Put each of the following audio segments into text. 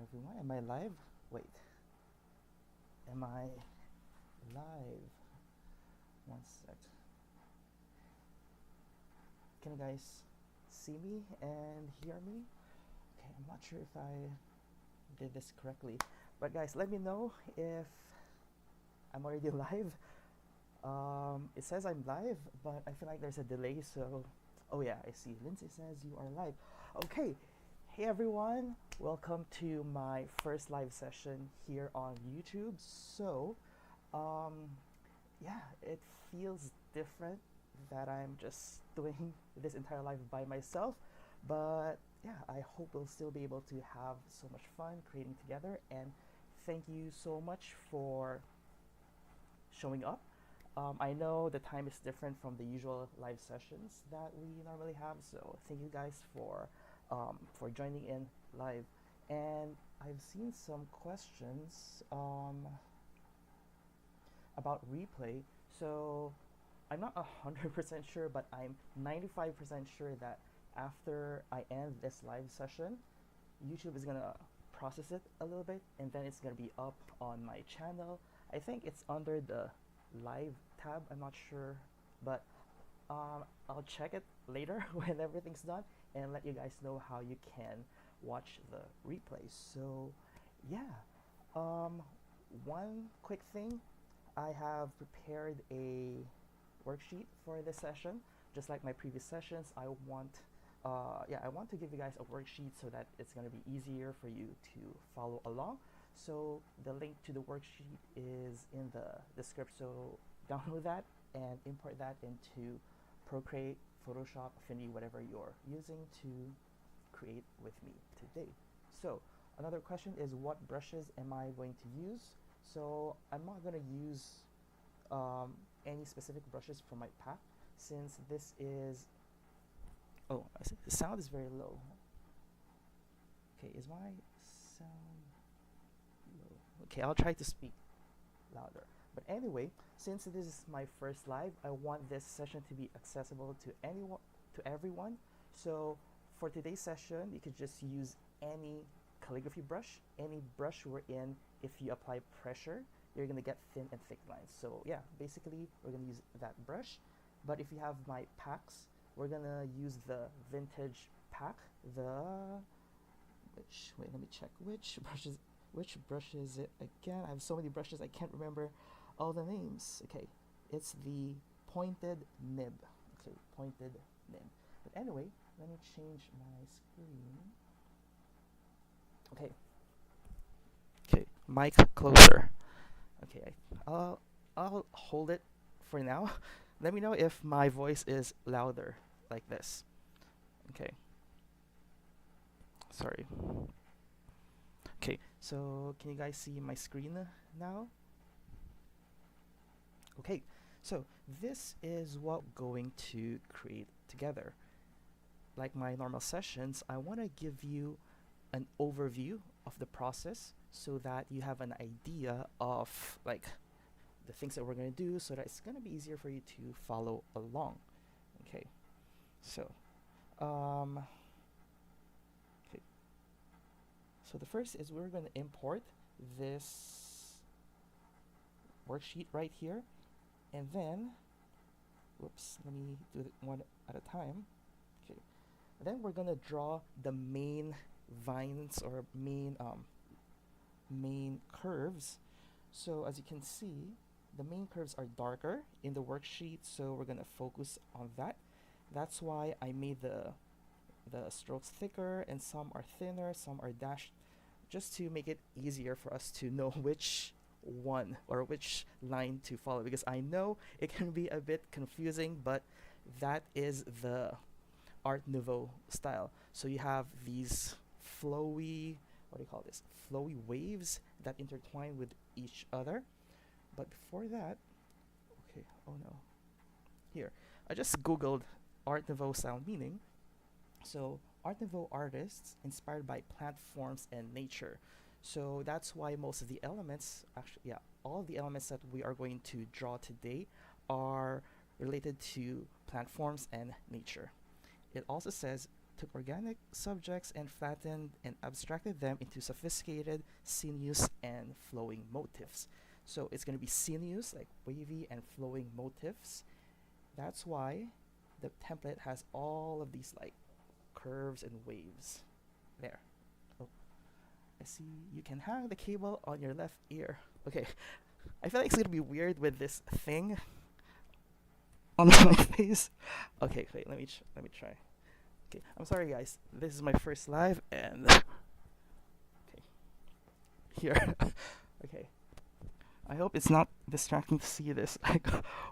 everyone. Am I live? Wait, am I live? One sec. Can you guys see me and hear me? Okay, I'm not sure if I did this correctly, but guys, let me know if I'm already live. It says I'm live, but I feel like there's a delay, so oh yeah, I see. Lindsay says you are live. Okay, hey everyone, welcome to my first live session here on YouTube. So, um, yeah, it feels different that I'm just doing this entire live by myself, but yeah, I hope we'll still be able to have so much fun creating together. And thank you so much for showing up. I know the time is different from the usual live sessions that we normally have, so thank you guys for joining in live. And I've seen some questions about replay, so I'm not 100% sure, but I'm 95% sure that after I end this live session, YouTube is gonna process it a little bit, and then it's gonna be up on my channel. I think it's under the live tab. I'm not sure, but I'll check it later when everything's done and let you guys know how you can watch the replay. So, yeah. Um, One quick thing, I have prepared a worksheet for this session. Just like my previous sessions, I want to give you guys a worksheet so that it's going to be easier for you to follow along. So the link to the worksheet is in the description. So download that and import that into Procreate, Photoshop, Affinity, whatever you're using to create with me today. So another question is, what brushes am I going to use? So I'm not going to use um, any specific brushes from my pack, since this is, oh, the sound is very low. Okay, is my sound low? Okay, I'll try to speak louder. But anyway, since this is my first live, I want this session to be accessible to anyone, to everyone. So for today's session, you could just use any calligraphy brush, any brush we're in. If you apply pressure, you're gonna get thin and thick lines. So yeah, basically we're gonna use that brush. But if you have my packs, we're gonna use the vintage pack. Wait, let me check which brush is it again. I have so many brushes, I can't remember all the names. Okay, it's the pointed nib. Okay, pointed nib. But anyway, let me change my screen. Okay. Okay, mic closer. Okay, I'll hold it for now. Let me know if my voice is louder like this. Okay. Sorry. Okay, so can you guys see my screen now? Okay, so this is what we're going to create together. Like my normal sessions, I want to give you an overview of the process so that you have an idea of like the things that we're going to do, so that it's going to be easier for you to follow along. Okay, so um, okay. So the first is we're going to import this worksheet right here, and then, whoops, let me do it one at a time. Okay, then we're going to draw the main vines or main curves. So as you can see, the main curves are darker in the worksheet, so we're going to focus on that. That's why I made the strokes thicker, and some are thinner, some are dashed, just to make it easier for us to know which one or which line to follow, because I know it can be a bit confusing, but that is the Art Nouveau style. So you have these flowy, what do you call this? Flowy waves that intertwine with each other. But before that, okay, oh no. Here, I just googled Art Nouveau style meaning. So Art Nouveau artists inspired by plant forms and nature. So that's why most of the elements, actually, yeah, all the elements that we are going to draw today are related to plant forms and nature. It also says took organic subjects and flattened and abstracted them into sophisticated, sinuous, and flowing motifs. So it's going to be sinuous, like wavy and flowing motifs. That's why the template has all of these like curves and waves. There. Oh, I see you can hang the cable on your left ear. Okay, I feel like it's gonna be weird with this thing on my face. Okay, wait, let me try. Okay, I'm sorry guys. This is my first live and okay. Here. Okay. I hope it's not distracting to see this like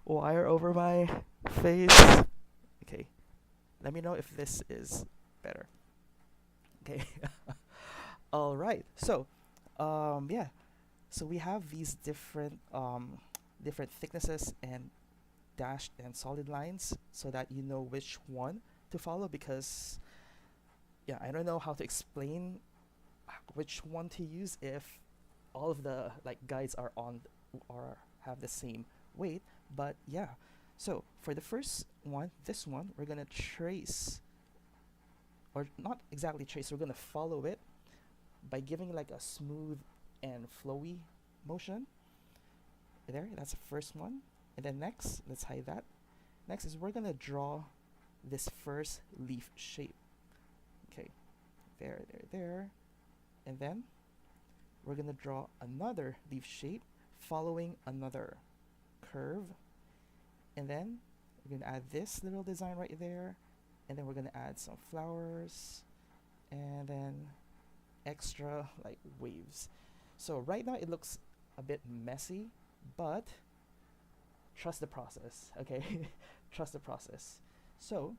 wire over my face. Okay. Let me know if this is better. Okay. All right. So, yeah. So we have these different thicknesses and dashed and solid lines so that you know which one to follow, because yeah, I don't know how to explain which one to use if all of the like guides are on or have the same weight. But yeah, so for the first one, this one, we're gonna trace, or not exactly trace, we're gonna follow it by giving like a smooth and flowy motion. There, that's the first one. And then next, let's hide that. Next is we're gonna draw this first leaf shape. Okay, there. And then we're gonna draw another leaf shape following another curve. And then we're gonna add this little design right there. And then we're gonna add some flowers and then extra like waves. So right now it looks a bit messy, but trust the process, okay? Trust the process. So,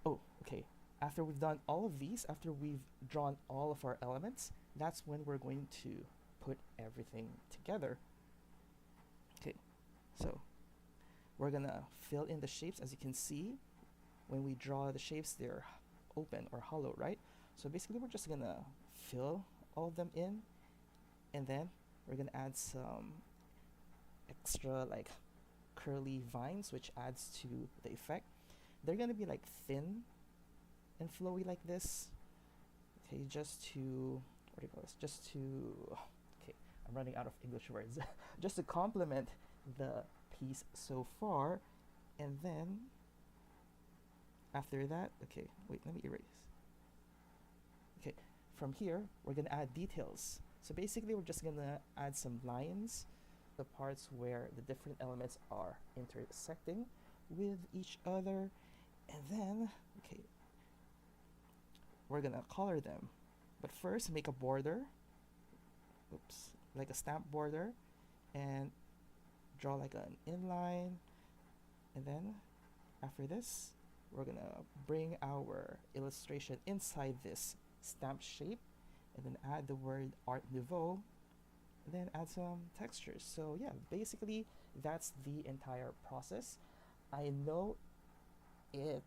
okay. After we've done all of these, after we've drawn all of our elements, that's when we're going to put everything together. Okay, so we're gonna fill in the shapes. As you can see, when we draw the shapes, they're open or hollow, right? So basically we're just gonna fill all of them in, and then we're gonna add some extra like curly vines, which adds to the effect. They're gonna be like thin and flowy like this. Okay, just to, what do you call this? Just to, okay, I'm running out of English words. Just to complement the piece so far. And then after that, okay, wait, let me erase. Okay, from here, we're gonna add details. So basically, we're just gonna add some lines, the parts where the different elements are intersecting with each other. And then, okay, we're gonna color them. But first, make a border. Oops, like a stamp border. And draw like an inline. And then, after this, we're gonna bring our illustration inside this stamp shape. And then add the word Art Nouveau. And then add some textures. So yeah, basically, that's the entire process. I know it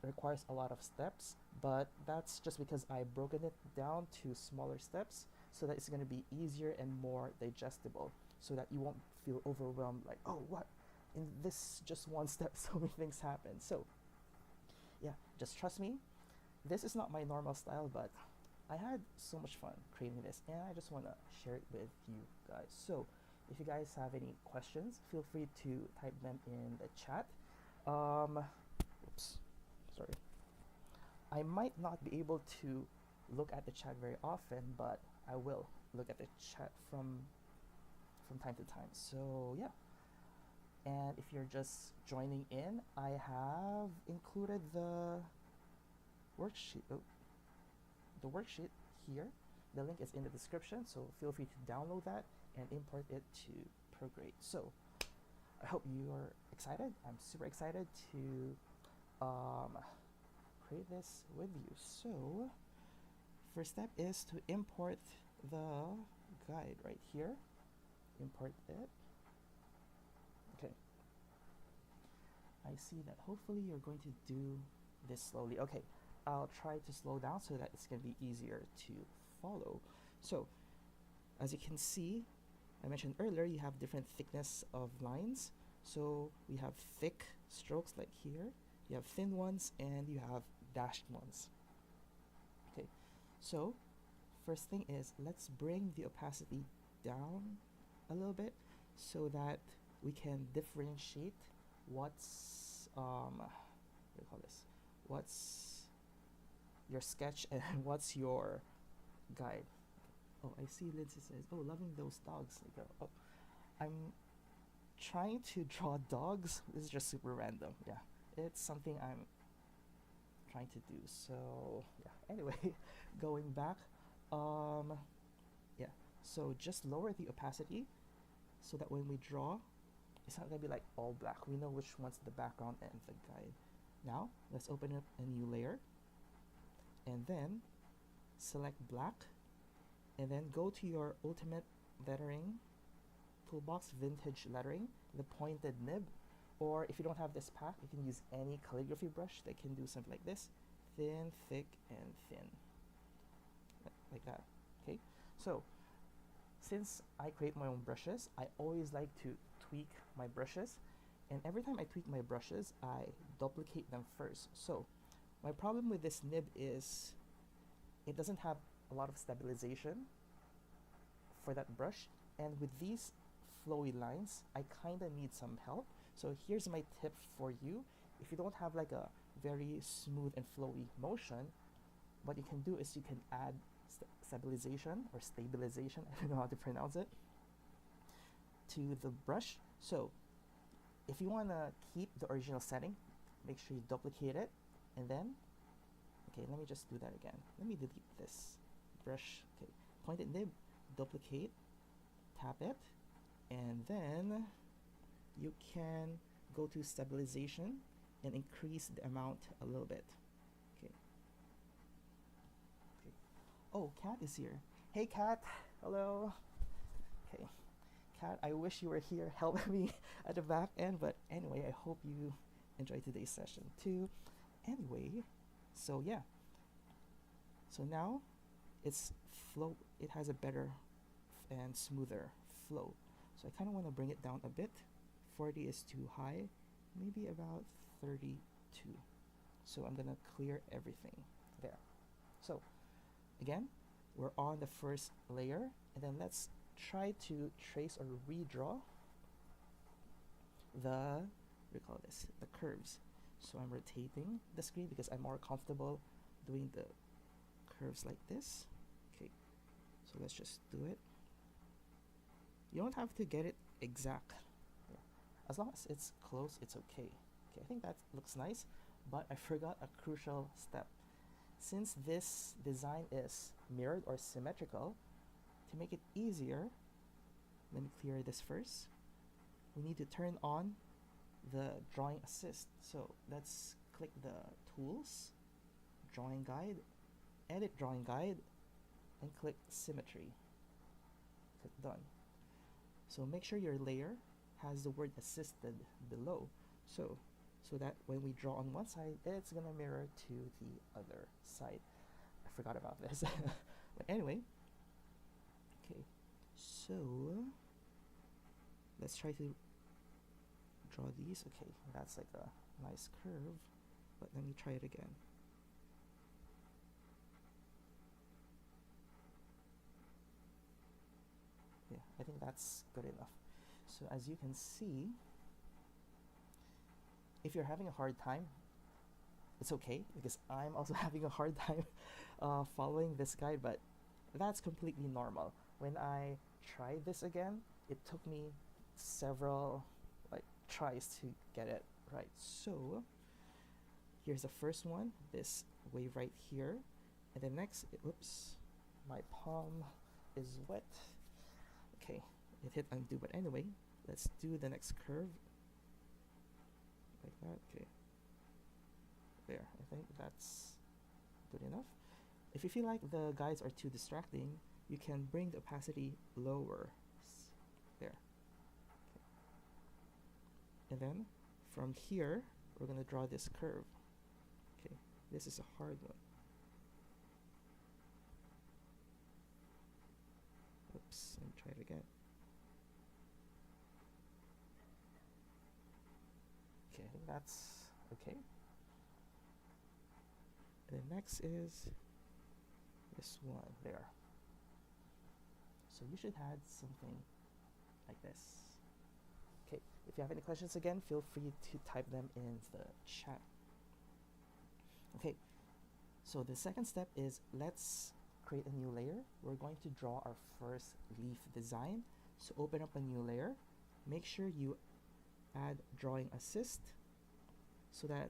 requires a lot of steps, but that's just because I've broken it down to smaller steps so that it's going to be easier and more digestible, so that you won't feel overwhelmed like, oh, what, in this just one step so many things happen. So yeah, just trust me, this is not my normal style, but I had so much fun creating this and I just want to share it with you guys. So if you guys have any questions, feel free to type them in the chat. Oops, sorry. I might not be able to look at the chat very often, but I will look at the chat from time to time. So yeah. And if you're just joining in, I have included the worksheet. The worksheet here. The link is in the description, so feel free to download that and import it to Procreate. So I hope you are excited. I'm super excited to create this with you. So first step is to import the guide right here. Import it. Okay. I see that hopefully you're going to do this slowly. Okay, I'll try to slow down so that it's going to be easier to follow. So as you can see, I mentioned earlier, you have different thickness of lines. So we have thick strokes like here, you have thin ones, and you have dashed ones. Okay, so first thing is, let's bring the opacity down a little bit so that we can differentiate what's what do you call this? What's your sketch and what's your guide. Oh, I see Lindsay says, oh, loving those dogs. Like, oh, I'm trying to draw dogs. This is just super random. Yeah, it's something I'm trying to do. So yeah, anyway, going back, yeah, so just lower the opacity so that when we draw, it's not gonna be like all black. We know which one's the background and the guide. Now let's open up a new layer and then select black and then go to your ultimate lettering toolbox, vintage lettering, the pointed nib, or if you don't have this pack, you can use any calligraphy brush that can do something like this: thin, thick, and thin, like that. Okay, so since I create my own brushes, I always like to tweak my brushes, and every time I tweak my brushes, I duplicate them first. So my problem with this nib is it doesn't have a lot of stabilization for that brush, and with these flowy lines, I kind of need some help. So here's my tip for you. If you don't have like a very smooth and flowy motion, what you can do is you can add stabilization or stabilization, I don't know how to pronounce it, to the brush. So if you want to keep the original setting, make sure you duplicate it, and then, okay, let me just do that again. Let me delete this brush. Okay, pointed nib, duplicate, tap it, and then you can go to stabilization and increase the amount a little bit. Okay. Okay. Oh, Kat is here. Hey, Kat. Hello. Okay. Kat, I wish you were here helping me at the back end, but anyway, I hope you enjoyed today's session too. Anyway, so yeah. So now it's flow. It has a better and smoother flow. So I kind of want to bring it down a bit. 40 is too high, maybe about 32. So I'm gonna clear everything there. So again, we're on the first layer, and then let's try to trace or redraw the, what do you call this, the curves. So I'm rotating the screen because I'm more comfortable doing the curves like this. Okay, so let's just do it. You don't have to get it exact. Yeah. As long as it's close, it's okay. Okay, I think that looks nice, but I forgot a crucial step. Since this design is mirrored or symmetrical, to make it easier, let me clear this first. We need to turn on the drawing assist. So let's click the tools, drawing guide, edit drawing guide, and click symmetry. Click done. So make sure your layer has the word assisted below, so that when we draw on one side, it's gonna mirror to the other side. I forgot about this. But anyway, okay, so let's try to draw these. Okay, that's like a nice curve, but let me try it again. Yeah, I think that's good enough. So as you can see, if you're having a hard time, it's okay, because I'm also having a hard time following this guide, but that's completely normal. When I tried this again, it took me several tries to get it right. So here's the first one, this wave right here, and then next, oops, my palm is wet. Okay, it hit undo, but anyway, let's do the next curve like that. Okay, there, I think that's good enough. If you feel like the guides are too distracting, you can bring the opacity lower. There. Okay. And then from here, we're going to draw this curve. Okay, this is a hard one. Oops, let me try it again. Okay, I think that's okay. And then next is this one there. So you should add something like this. Okay, if you have any questions again, feel free to type them in the chat. Okay, so the second step is let's create a new layer. We're going to draw our first leaf design. So open up a new layer. Make sure you add drawing assist so that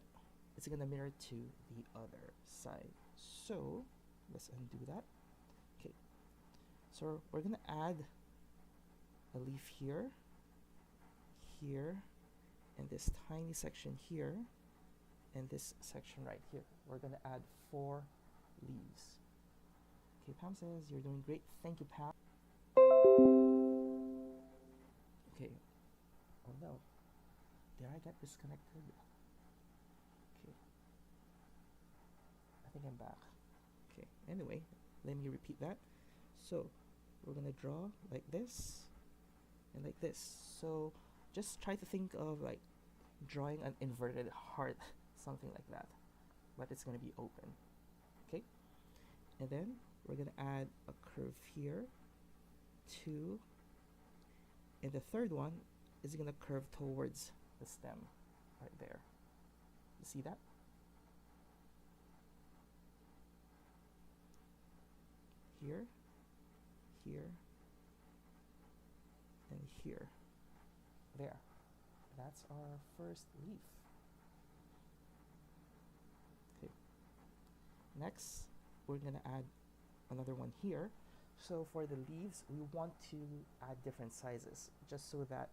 it's going to mirror to the other side. So let's undo that. Okay, so we're going to add a leaf here, here, and this tiny section here, and this section right here. We're going to add 4 leaves. Okay, Pam says you're doing great. Thank you, Pam. Okay. Oh no. Did I get disconnected? Okay. I think I'm back. Okay. Anyway, let me repeat that. So we're gonna draw like this and like this. So just try to think of like drawing an inverted heart, something like that, but it's gonna be open. Okay. And then we're gonna add a curve here, 2, and the third one is gonna curve towards the stem right there. You see that? Here, here, and here. There. That's our first leaf. Okay. Next, we're gonna add another one here. So for the leaves, we want to add different sizes just so that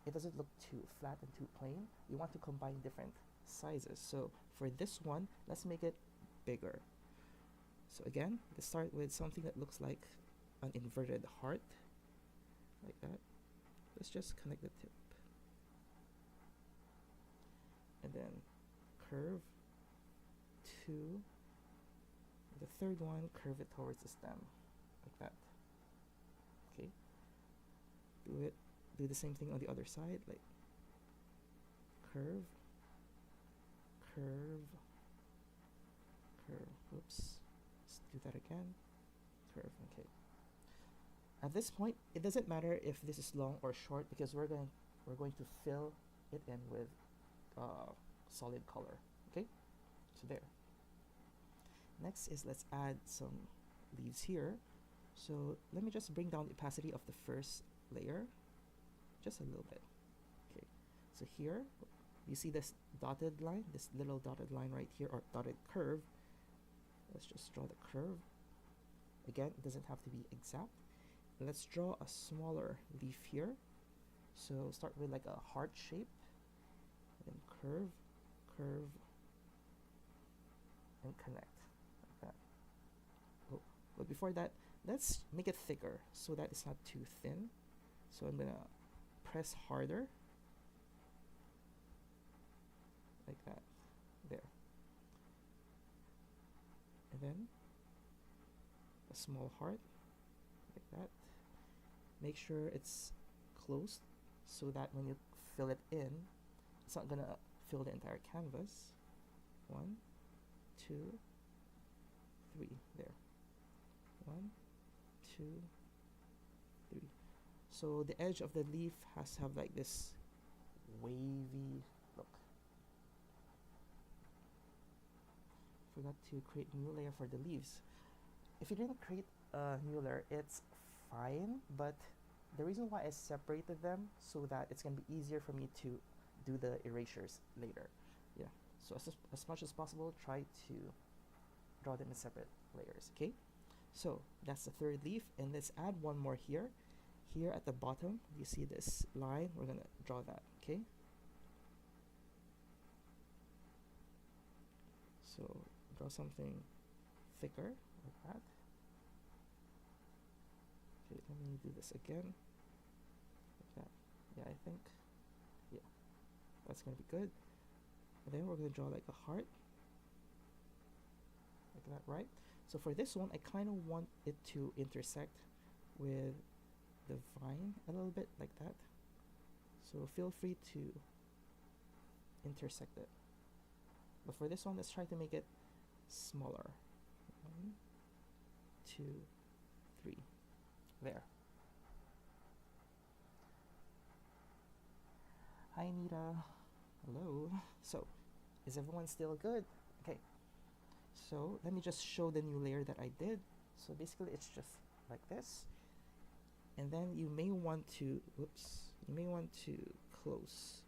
it doesn't look too flat and too plain. We want to combine different sizes. So for this one, let's make it bigger. So again, let's start with something that looks like an inverted heart, like that. Let's just connect the tip. And then curve 2. The third one, curve it towards the stem, like that. Okay. Do the same thing on the other side, like curve, curve, curve. Oops. Let's do that again. Curve. Okay. At this point, it doesn't matter if this is long or short because we're going to fill it in with solid color. Okay. So there. Next is let's add some leaves here. So let me just bring down the opacity of the first layer just a little bit. Okay, so here you see this dotted line, this little dotted line right here, or dotted curve. Let's just draw the curve. Again, it doesn't have to be exact. Let's draw a smaller leaf here. So start with like a heart shape, and curve, curve, and connect. But before that, let's make it thicker so that it's not too thin. So I'm gonna press harder, like that, there. And then a small heart, like that. Make sure it's closed so that when you fill it in, it's not gonna fill the entire canvas. 1, 2, 3, there. 1, 2, 3. So the edge of the leaf has to have like this wavy look. Forgot to create new layer for the leaves. If you didn't create a new layer, it's fine, but the reason why I separated them so that it's gonna be easier for me to do the erasures later. Yeah. So as much as possible, try to draw them in separate layers. Okay. So that's the third leaf, and let's add one more here. Here at the bottom, you see this line. We're gonna draw that. Okay. So draw something thicker like that. Okay, let me do this again. Like that. Yeah, I think. Yeah, that's gonna be good. And then we're gonna draw like a heart, like that, right? So for this one, I kind of want it to intersect with the vine a little bit, like that. So feel free to intersect it. But for this one, let's try to make it smaller. 1, 2, 3. There. Hi, Nita. Hello. So, is everyone still good? Okay. So, let me just show the new layer that I did. So, basically, it's just like this. And then you may want to, close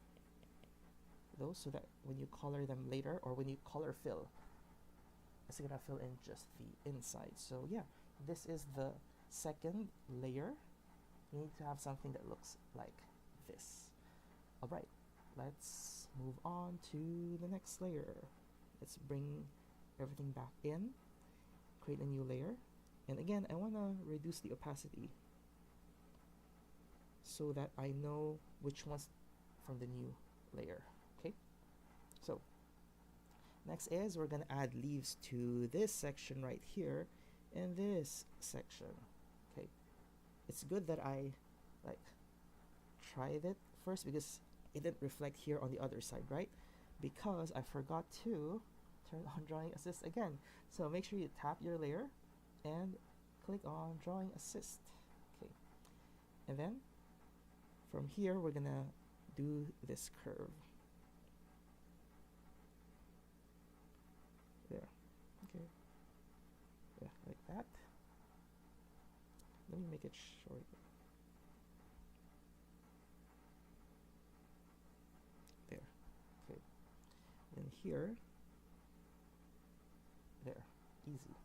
those so that when you color them later, or when you color fill, it's gonna fill in just the inside. So yeah, this is the second layer. You need to have something that looks like this. Alright, let's move on to the next layer. Let's bring everything back in, create a new layer, and again, I wanna reduce the opacity so that I know which one's from the new layer. Okay, so next is we're gonna add leaves to this section right here and this section. Okay, it's good that I like tried it first because it didn't reflect here on the other side, right? Because I forgot to turn on drawing assist again. So make sure you tap your layer and click on drawing assist. Okay, and then from here we're gonna do this curve. There. Okay. Yeah, like that. Let me make it short. There. Okay. Then here. There. Easy.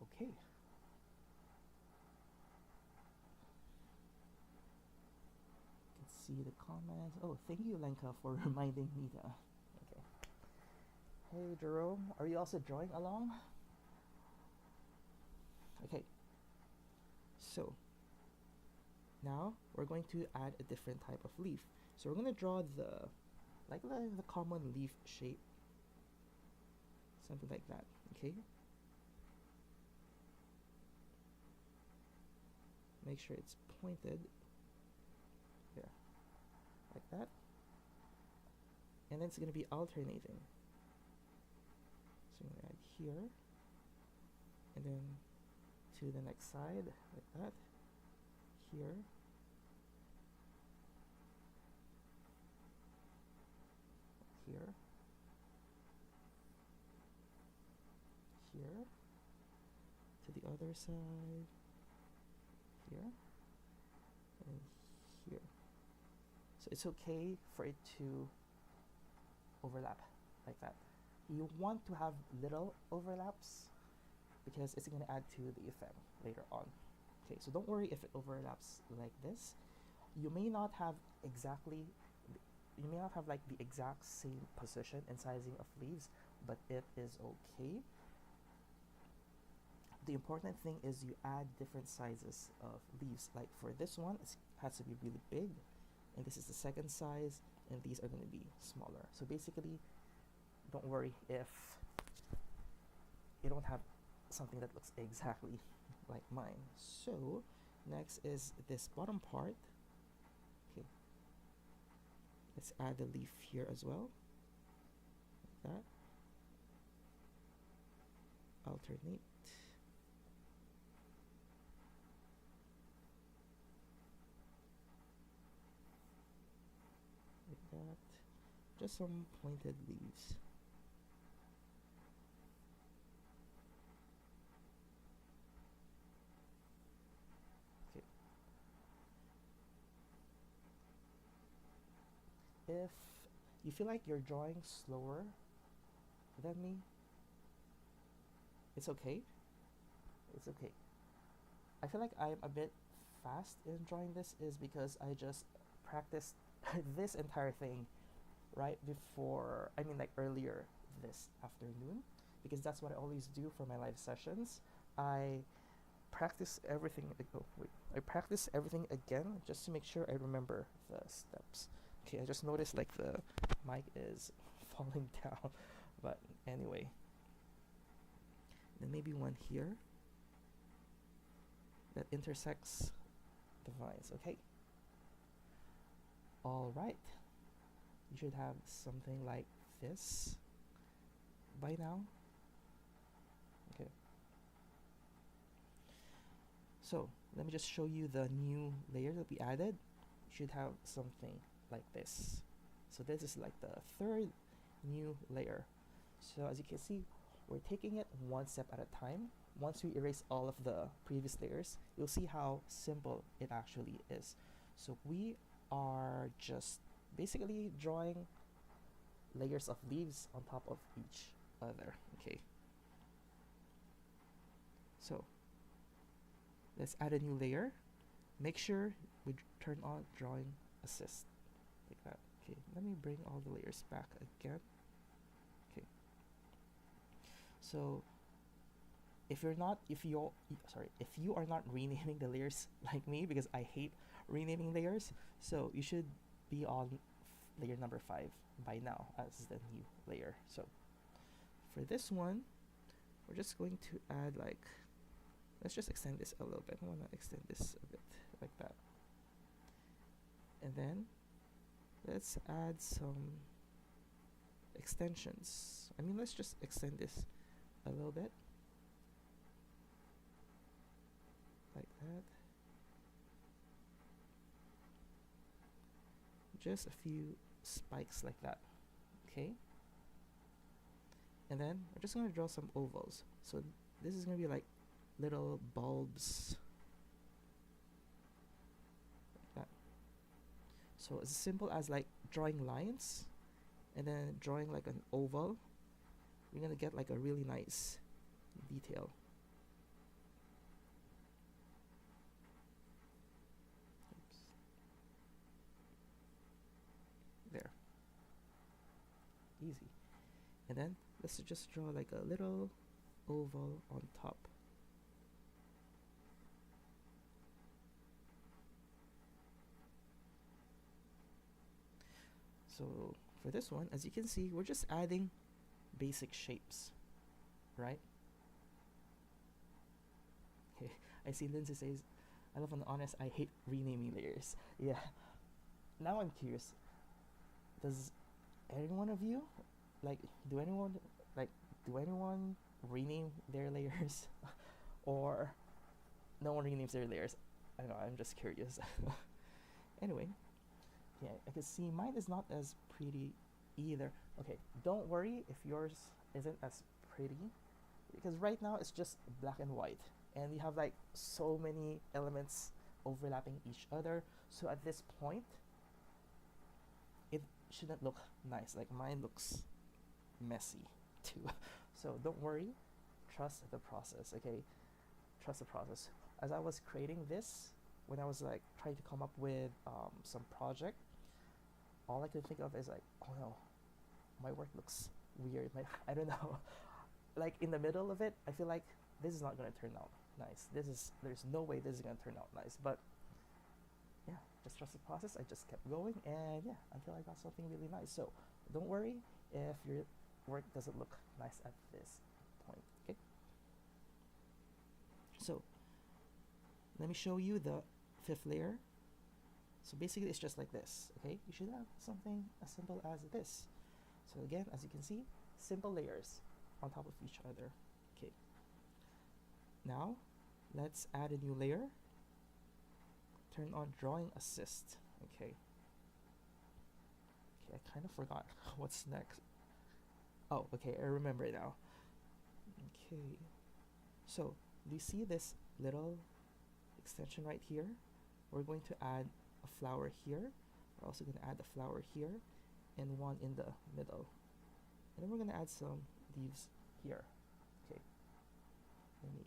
Okay. See the comments. Oh, thank you, Lenka, for reminding me that. Okay. Hey, Jerome, are you also drawing along? Okay. So now we're going to add a different type of leaf. So we're going to draw the common leaf shape, something like that. Okay. Make sure it's pointed. There. Like that, and then it's going to be alternating. So I'm going to add here, and then to the next side, like that, here, here, here, to the other side, here, and here. So it's okay for it to overlap like that. You want to have little overlaps because it's going to add to the effect later on. Okay, so don't worry if it overlaps like this. You may not have like the exact same position and sizing of leaves, but it is okay. The important thing is you add different sizes of leaves. Like for this one, it has to be really big, and this is the second size, and these are going to be smaller. So basically, don't worry if you don't have something that looks exactly like mine. So next is this bottom part. Okay, let's add a leaf here as well, like that. Alternate. Like that. Just some pointed leaves. Okay. If you feel like you're drawing slower than me, it's okay. It's okay. I feel like I'm a bit fast in drawing this is because I just practiced this entire thing right before, like earlier this afternoon, because that's what I always do for my live sessions. I practice everything. I practice everything again just to make sure I remember the steps. Okay, I just noticed like the mic is falling down, but anyway. Then maybe one here that intersects the vines. Okay. All right. You should have something like this. by now. Okay. So let me just show you the new layer that we added. You should have something like this. So this is like the third new layer. So as you can see, we're taking it one step at a time. Once we erase all of the previous layers, you'll see how simple it actually is. So we are just basically drawing layers of leaves on top of each other. Okay. So let's add a new layer. Make sure we turn on drawing assist like that. Okay, let me bring all the layers back again. Okay. So if you are not renaming the layers like me, because I hate renaming layers, so you should be on layer number 5 by now as the new layer. So for this one, we're just going to add like, let's just extend this a little bit. I want to extend this a bit like that. And then let's add some extensions. I mean, let's just extend this a little bit like that. Just a few spikes like that. Okay. And then we're just going to draw some ovals. So this is going to be like little bulbs like that. So it's as simple as like drawing lines and then drawing like an oval. You're going to get like a really nice detail. Oops. There. Easy. And then let's just draw like a little oval on top. So for this one, as you can see, we're just adding basic shapes, right? Okay, I see Lindsay says, I love an honest, I hate renaming layers. Yeah. Now I'm curious, does any one of you, like, do anyone rename their layers? Or no one renames their layers? I don't know, I'm just curious. Anyway, yeah, I can see mine is not as pretty either. Okay, don't worry if yours isn't as pretty, because right now it's just black and white, and we have like so many elements overlapping each other. So at this point, it shouldn't look nice. Like mine looks messy too. So don't worry, trust the process. Okay, trust the process. As I was creating this, when I was like trying to come up with some project, all I could think of is like, oh no, my work looks weird. I don't know. Like in the middle of it, I feel like this is not gonna turn out nice. There's no way this is gonna turn out nice. But yeah, just trust the process. I just kept going, and yeah, until I got something really nice. So don't worry if your work doesn't look nice at this point. Okay. So let me show you the 5th layer. So basically it's just like this. Okay, you should have something as simple as this. So again, as you can see, simple layers on top of each other. Okay, now let's add a new layer. Turn on drawing assist. Okay, I kind of forgot what's next. Oh, okay, I remember it now. Okay, so do you see this little extension right here? We're going to add a flower here. We're also going to add a flower here and one in the middle. And then we're going to add some leaves here. Okay, let me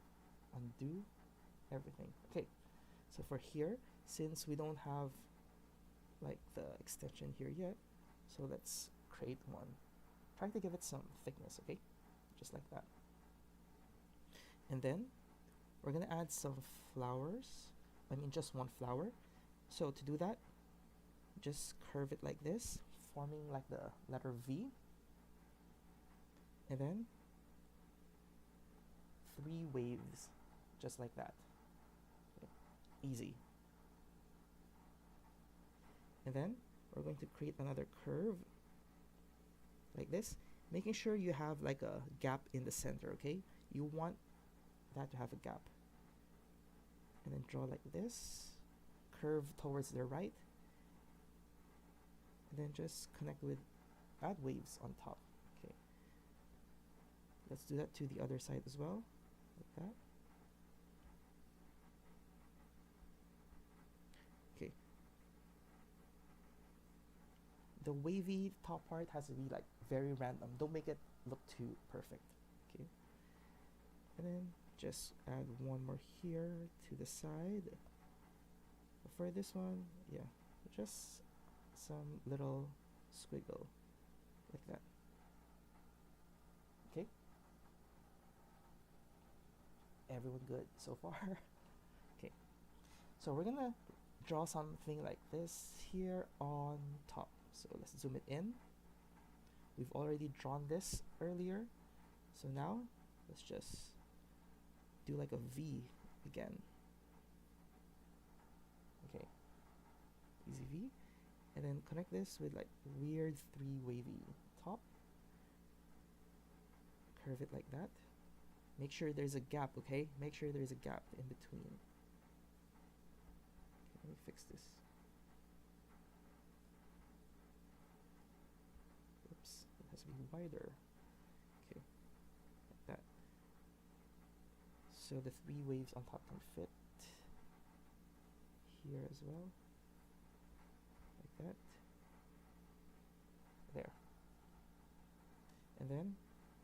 undo everything. Okay, so for here, since we don't have like the extension here yet, so let's create one. Try to give it some thickness, okay? Just like that. And then we're going to add some flowers. I mean just one flower. So to do that, just curve it like this, forming like the letter V. And then 3 waves, just like that. Okay. Easy. And then we're going to create another curve like this, making sure you have like a gap in the center, okay? You want that to have a gap. And then draw like this, curve towards the right, and then just connect with, add waves on top. Okay, let's do that to the other side as well, like that. Okay, the wavy top part has to be like very random. Don't make it look too perfect. Okay, and then just add one more here to the side. For this one, yeah, just some little squiggle like that. Okay, everyone good so far? Okay, so we're gonna draw something like this here on top. So let's zoom it in. We've already drawn this earlier, so now let's just do like a V again. Okay, easy V, and then connect this with like weird 3 wavy top. Curve it like that. Make sure there's a gap, okay? Make sure there's a gap in between. Okay, let me fix this. Oops, it has to be wider. Okay, like that. So the 3 waves on top can fit here as well, like that. There. And then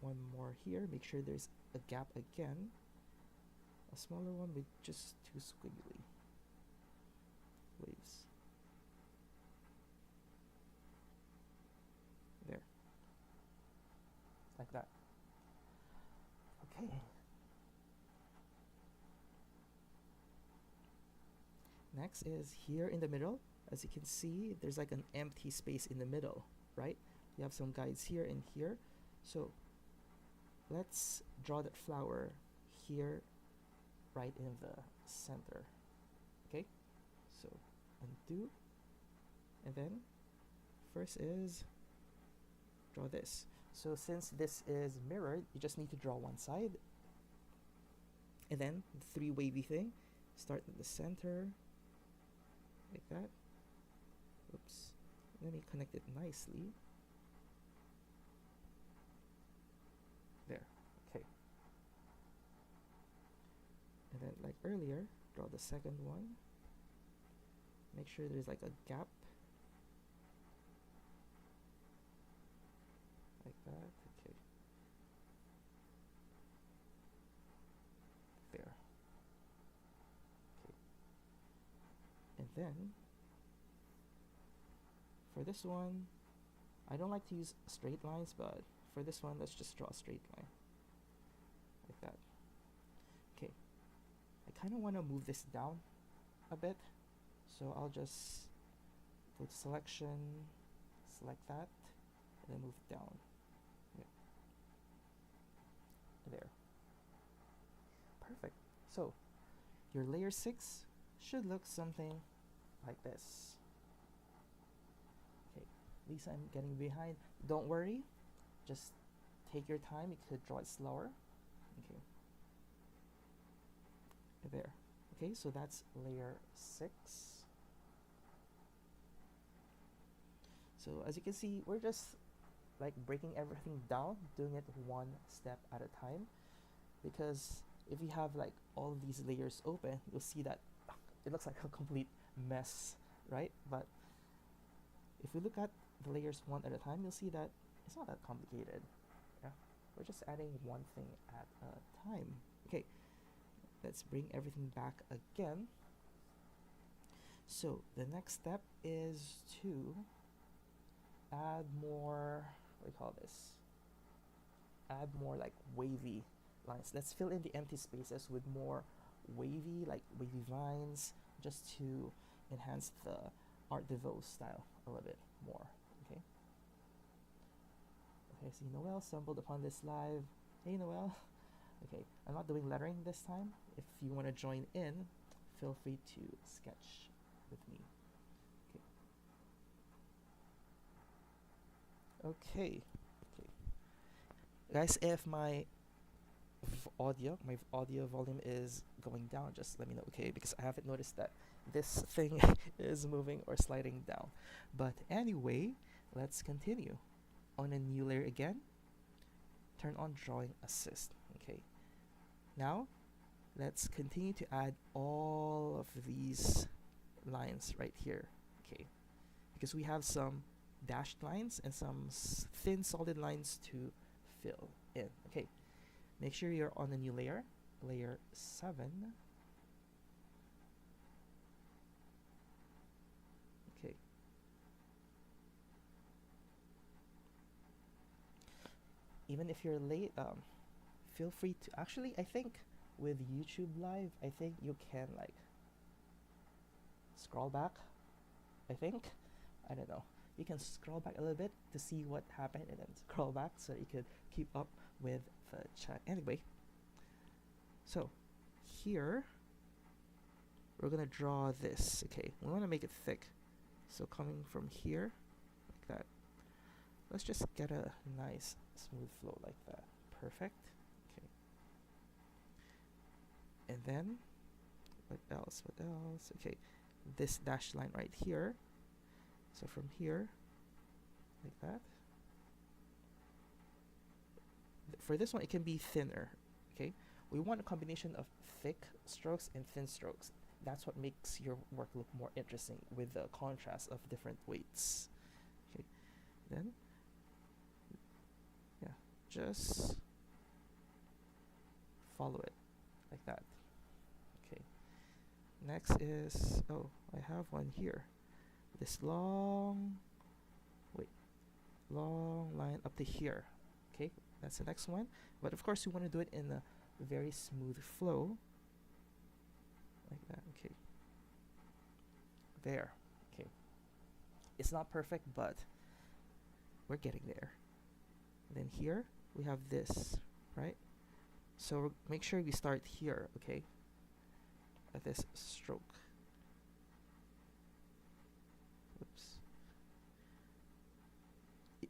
one more here. Make sure there's a gap again. A smaller one with just 2 squiggly waves. There. Like that. Okay. Next is here in the middle. As you can see, there's like an empty space in the middle, right? You have some guides here and here. So let's draw that flower here, right in the center. Okay, so undo, and then first is draw this. So since this is mirrored, you just need to draw one side, and then the 3 wavy thing, start in the center, like that. Oops, let me connect it nicely. There, okay. And then like earlier, draw the second one. Make sure there's like a gap. Like that, okay. There. Okay. And then, for this one, I don't like to use straight lines, but for this one, let's just draw a straight line. Like that. Okay. I kind of want to move this down a bit. So I'll just go to selection, select that, and then move it down. Yeah. There. Perfect. So your layer 6 should look something like this. Okay, Lisa, I'm getting behind. Don't worry, just take your time. You could draw it slower. Okay. There. Okay, so that's layer 6. So as you can see, we're just like breaking everything down, doing it one step at a time, because if you have like all of these layers open, you'll see that it looks like a complete mess, right? But if we look at the layers one at a time, you'll see that it's not that complicated. Yeah, we're just adding one thing at a time. Okay, let's bring everything back again. So the next step is to add more, what do you call this? Add more like wavy lines. Let's fill in the empty spaces with more wavy, like wavy vines, just to enhance the Art Nouveau style a little bit more. Okay. Okay, see Noel stumbled upon this live. Hey Noel. Okay, I'm not doing lettering this time. If you want to join in, feel free to sketch with me. Okay. Okay. Guys, if my audio volume is going down, just let me know, okay? Because I haven't noticed that this thing is moving or sliding down. But anyway, let's continue. On a new layer again, turn on drawing assist. Okay, now let's continue to add all of these lines right here. Okay, because we have some dashed lines and some thin solid lines to fill in. Okay, make sure you're on a new layer, layer 7. Okay, even if you're late, feel free to actually, I think with YouTube Live, I think you can like scroll back. I think, I don't know, you can scroll back a little bit to see what happened and then scroll back so you could keep up with the chat. Anyway, so here we're gonna draw this. Okay, we want to make it thick, so coming from here like that, let's just get a nice smooth flow like that. Perfect. Okay, and then what else, okay, this dashed line right here, so from here like that. For this one, it can be thinner. Okay, we want a combination of thick strokes and thin strokes. That's what makes your work look more interesting with the contrast of different weights. Okay, then yeah, just follow it like that. Okay, next is, oh, I have one here, this long line up to here. Okay, that's the next one, but of course you want to do it in a very smooth flow like that. Okay, there. Okay, it's not perfect, but we're getting there. And then here we have this, right? So make sure we start here, okay, at this stroke. Oops.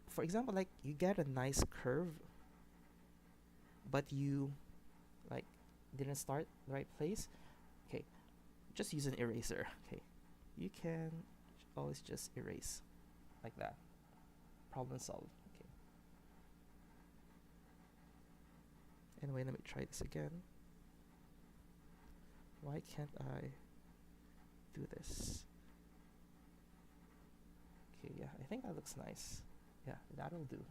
For example, like you get a nice curve, but you like didn't start the right place. Okay, just use an eraser. Okay, you can always just erase like that. Problem solved. Okay, anyway, let me try this again. Why can't I do this? Okay, yeah, I think that looks nice. Yeah, that'll do.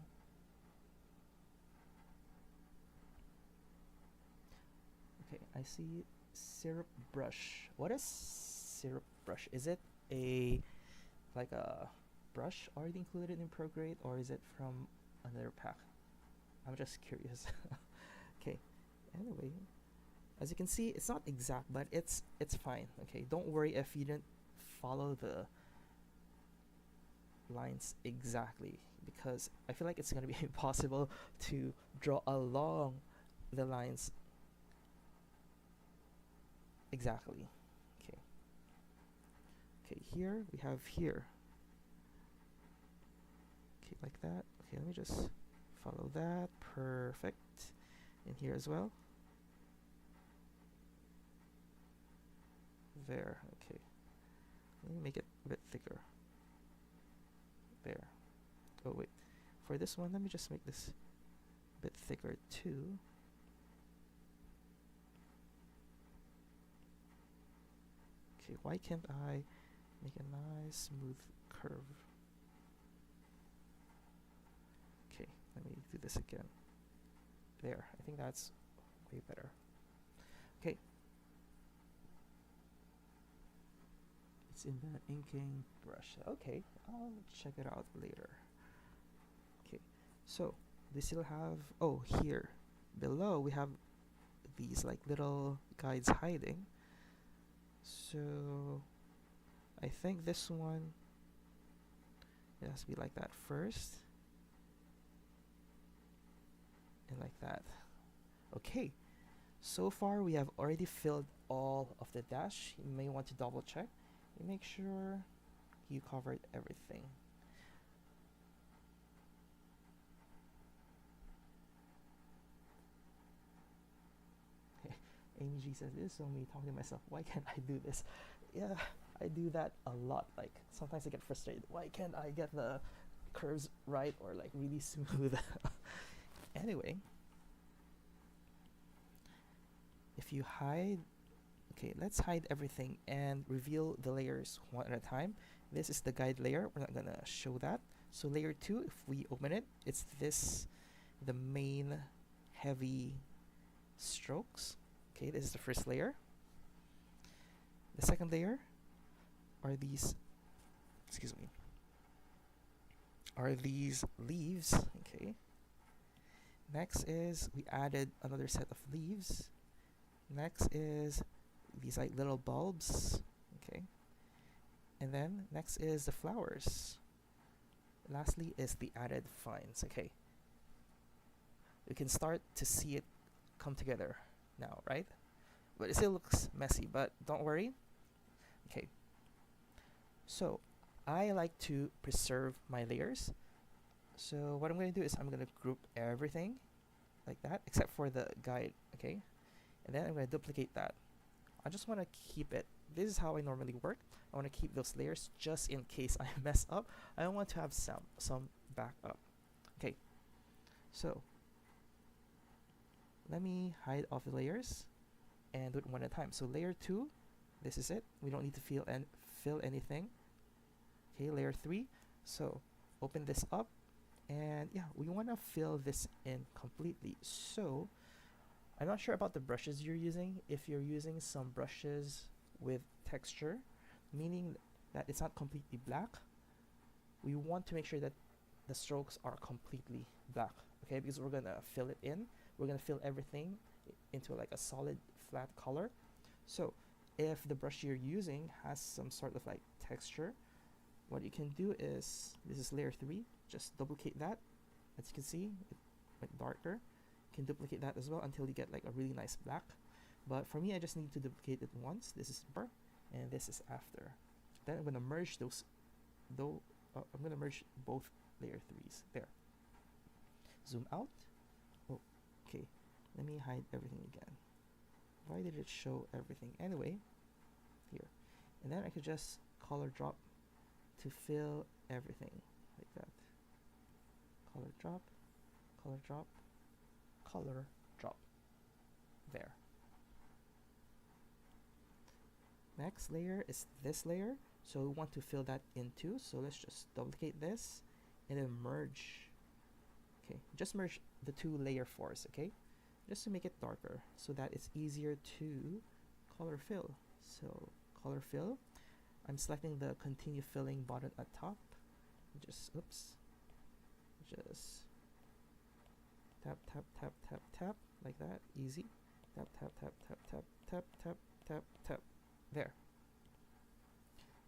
Okay, I see syrup brush. What is syrup brush? Is it a like a brush already included in Procreate, or is it from another pack? I'm just curious. Okay, anyway, as you can see, it's not exact, but it's fine. Okay, don't worry if you didn't follow the lines exactly, because I feel like it's gonna be impossible to draw along the lines exactly. Okay, okay, here we have here, okay, like that. Okay, let me just follow that. Perfect. And here as well. There. Okay, let me make it a bit thicker. There. Oh wait, for this one, let me just make this a bit thicker too. Okay, why can't I make a nice smooth curve? Okay, let me do this again. There, I think that's way better. Okay, it's in the inking brush. Okay, I'll check it out later. Okay, so we still have, oh, here below we have these like little guides hiding. So I think this one, it has to be like that first, and like that. Okay, so far we have already filled all of the dash. You may want to double check and make sure you covered everything. Amy G says, this is so me talking to myself. Why can't I do this? Yeah, I do that a lot. Like sometimes I get frustrated. Why can't I get the curves right or like really smooth? Anyway, if you hide, okay, let's hide everything and reveal the layers one at a time. This is the guide layer. We're not gonna show that. So layer 2, if we open it, it's this, the main heavy strokes. Okay, this is the first layer. The second layer are these, excuse me, are these leaves. Okay. Next is we added another set of leaves. Next is these like little bulbs. Okay. And then next is the flowers. Lastly is the added vines. Okay. We can start to see it come together now, right? But it still looks messy, but don't worry. Okay. So I like to preserve my layers. So what I'm going to do is I'm going to group everything like that, except for the guide, okay? And then I'm going to duplicate that. I just want to keep it. This is how I normally work. I want to keep those layers just in case I mess up. I don't want to have some backup. Okay, so let me hide off the layers and do it one at a time. So layer 2, this is it. We don't need to fill anything. Okay, layer 3. So open this up. And yeah, we want to fill this in completely. So I'm not sure about the brushes you're using. If you're using some brushes with texture, meaning that it's not completely black, we want to make sure that the strokes are completely black, okay? Because we're gonna fill it in. We're gonna fill everything into like a solid flat color. So if the brush you're using has some sort of like texture, what you can do is, this is layer 3, just duplicate that. As you can see, it went darker. You can duplicate that as well until you get like a really nice black. But for me, I just need to duplicate it once. This is before and this is after. Then I'm gonna merge those, I'm gonna merge both layer 3s. There. Zoom out. Oh, okay. Let me hide everything again. Why did it show everything? Anyway, here. And then I could just color drop to fill everything like that. Color drop, color drop, color drop. There. Next layer is this layer. So we want to fill that in too. So let's just duplicate this and then merge. Okay, just merge the 2 layer 4s, okay? Just to make it darker so that it's easier to color fill. So color fill. I'm selecting the continue filling button at top. Just, oops. Just tap, tap, tap, tap, tap, like that. Easy. Tap, tap, tap, tap, tap, tap, tap, tap, tap. There.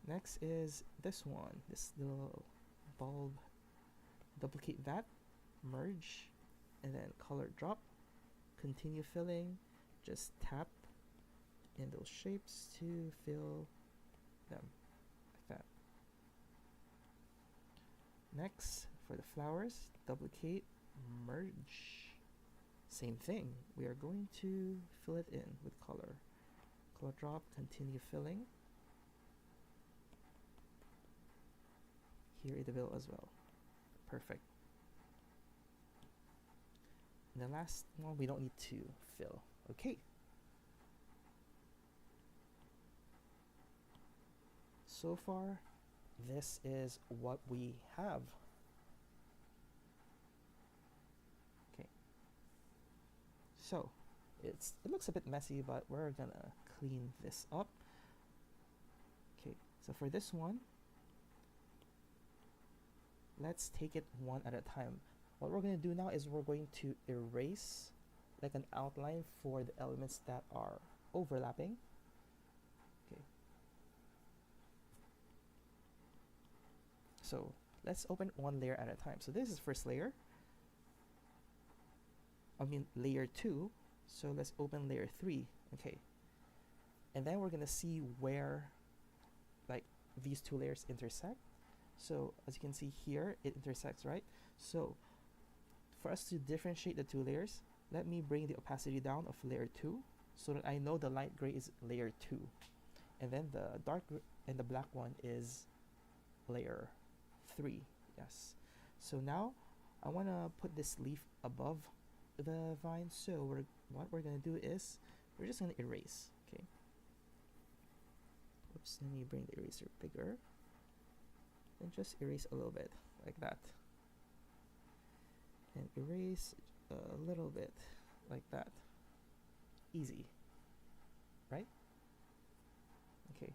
Next is this one, this little bulb. Duplicate that, merge, and then color drop. Continue filling. Just tap in those shapes to fill them like that. Next, for the flowers, duplicate, merge. Same thing. We are going to fill it in with color. Color drop, continue filling. Here in the middle as well. Perfect. And the last one we don't need to fill. Okay. So far, this is what we have. Okay. So it looks a bit messy, but we're gonna clean this up. Okay, so for this one, let's take it one at a time. What we're going to do now is we're going to erase like an outline for the elements that are overlapping. Okay. So let's open one layer at a time. So this is first layer. I mean layer 2. So let's open layer 3. Okay. And then we're going to see where like these 2 layers intersect. So as you can see here, it intersects, right? So for us to differentiate the 2 layers, let me bring the opacity down of layer 2 so that I know the light gray is layer 2, and then the dark and the black one is layer 3. Yes. So now I want to put this leaf above the vine, so what we're going to do is we're just going to erase. Okay. Oops, let me bring the eraser bigger and just erase a little bit like that, and erase a little bit like that. Easy, right? Okay.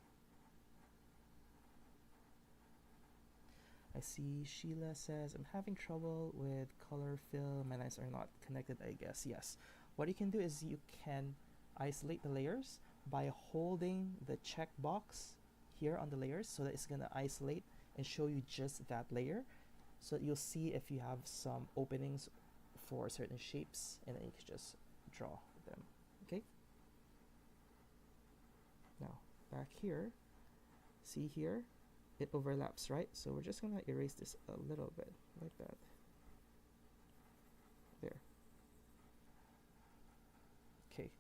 I see Sheila says, I'm having trouble with color fill. My lines are not connected, I guess. Yes. What you can do is you can isolate the layers by holding the check box here on the layers, so that it's going to isolate and show you just that layer. So you'll see if you have some openings for certain shapes, and then you can just draw them. Okay. Now back here, see here, it overlaps, right? So we're just gonna erase this a little bit like that. There. Okay.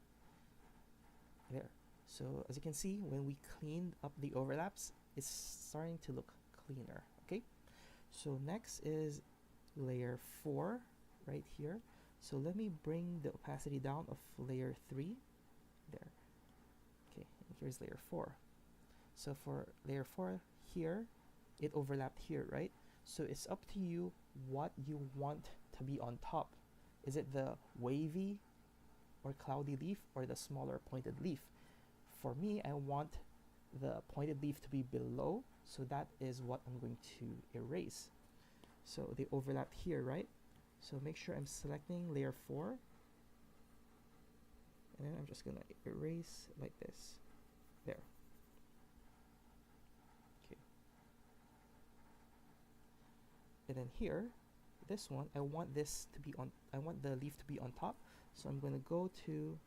There. So as you can see, when we cleaned up the overlaps, it's starting to look cleaner. Okay. So next is layer 4 right here. So let me bring the opacity down of layer 3. There. Okay, and here's layer 4. So for layer 4 here, it overlapped here, right? So it's up to you what you want to be on top. Is it the wavy or cloudy leaf, or the smaller pointed leaf? For me, I want the pointed leaf to be below, so that is what I'm going to erase. So they overlapped here, right? So make sure I'm selecting layer 4, and then I'm just gonna erase like this. There. Okay. And then here, this one, I want this to be on, I want the leaf to be on top. So I'm gonna go to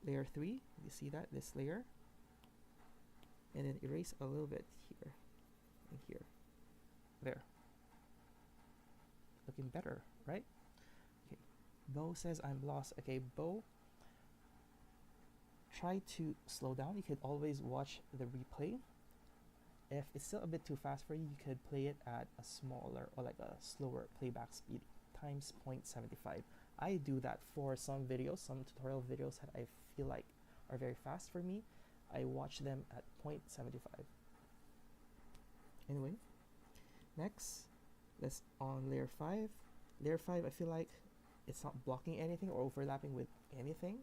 layer 3. You see that, this layer, and then erase a little bit here and here. There. Looking better, right? Okay. Bo says I'm lost. Okay, Bo, try to slow down. You could always watch the replay. If it's still a bit too fast for you, you could play it at a smaller or like a slower playback speed times 0.75. I do that for some videos, some tutorial videos that I feel like are very fast for me. I watch them at 0.75. Anyway, next, let's on layer 5. Layer 5, I feel like it's not blocking anything or overlapping with anything.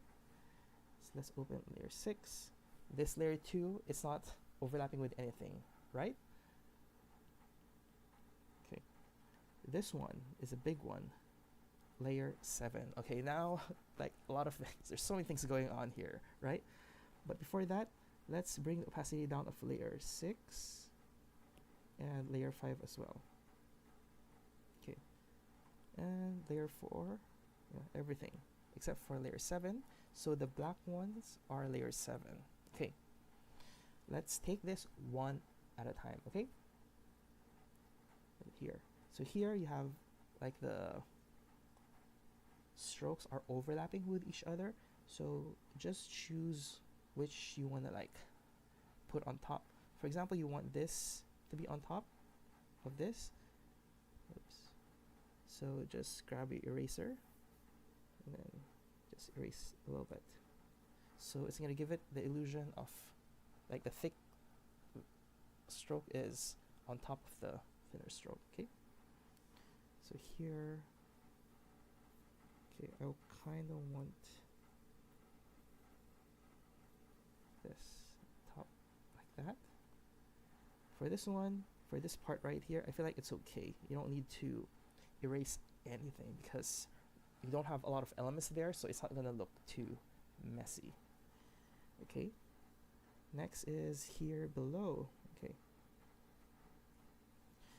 So let's open layer 6. This layer 2, it's not overlapping with anything, right? Okay. This one is a big one. Layer 7. Okay, now, like a lot of things, there's so many things going on here, right? But before that, let's bring the opacity down of layer 6 and layer 5 as well. Okay, and layer 4, yeah, everything except for layer 7. So the black ones are layer 7. Okay, let's take this one at a time. Okay, and here, so here you have like the strokes are overlapping with each other, so just choose which you want to like put on top. For example, you want this to be on top of this. Oops. So just grab your eraser and then just erase a little bit. So it's going to give it the illusion of like the thick stroke is on top of the thinner stroke. Okay, so here, okay, I kind of want this top like that. For this one, for this part right here, I feel like it's okay. You don't need to erase anything because you don't have a lot of elements there, so it's not gonna look too messy. Okay, next is here below. Okay,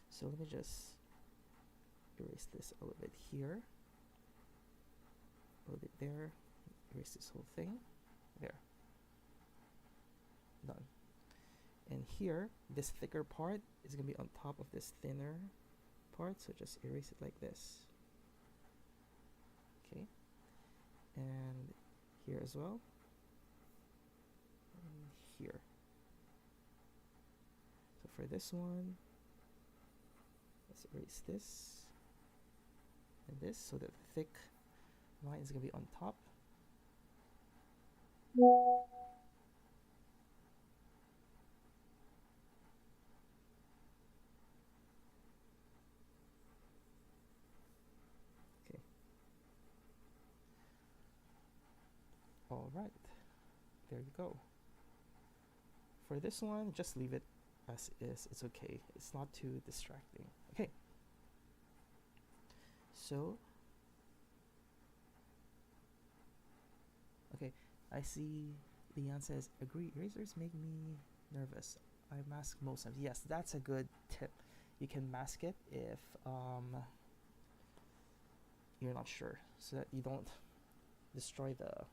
so let me just erase this a little bit here, a little bit there, erase this whole thing, there, done. And here, this thicker part is going to be on top of this thinner part, so just erase it like this. Okay, and here as well, here. So for this one, let's erase this and this so that the thick line is going to be on top. Okay. All right. There you go. For this one, just leave it as is. It's okay. It's not too distracting. Okay. So, okay, I see Leon says, agree, erasers make me nervous. I mask most times. Yes, that's a good tip. You can mask it if you're not sure, so that you don't destroy the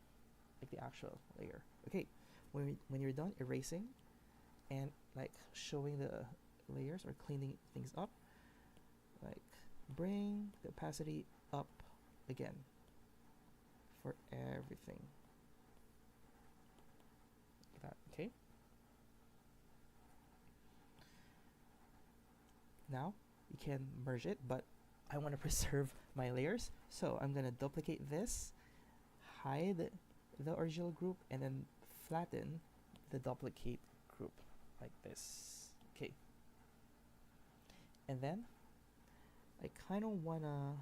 actual layer. Okay, when you're done erasing and like showing the layers or cleaning things up, like bring the opacity up again for everything. Like that, okay? Now you can merge it, but I want to preserve my layers, so I'm gonna duplicate this, hide the original group, and then flatten the duplicate group like this. Okay. And then I kind of wanna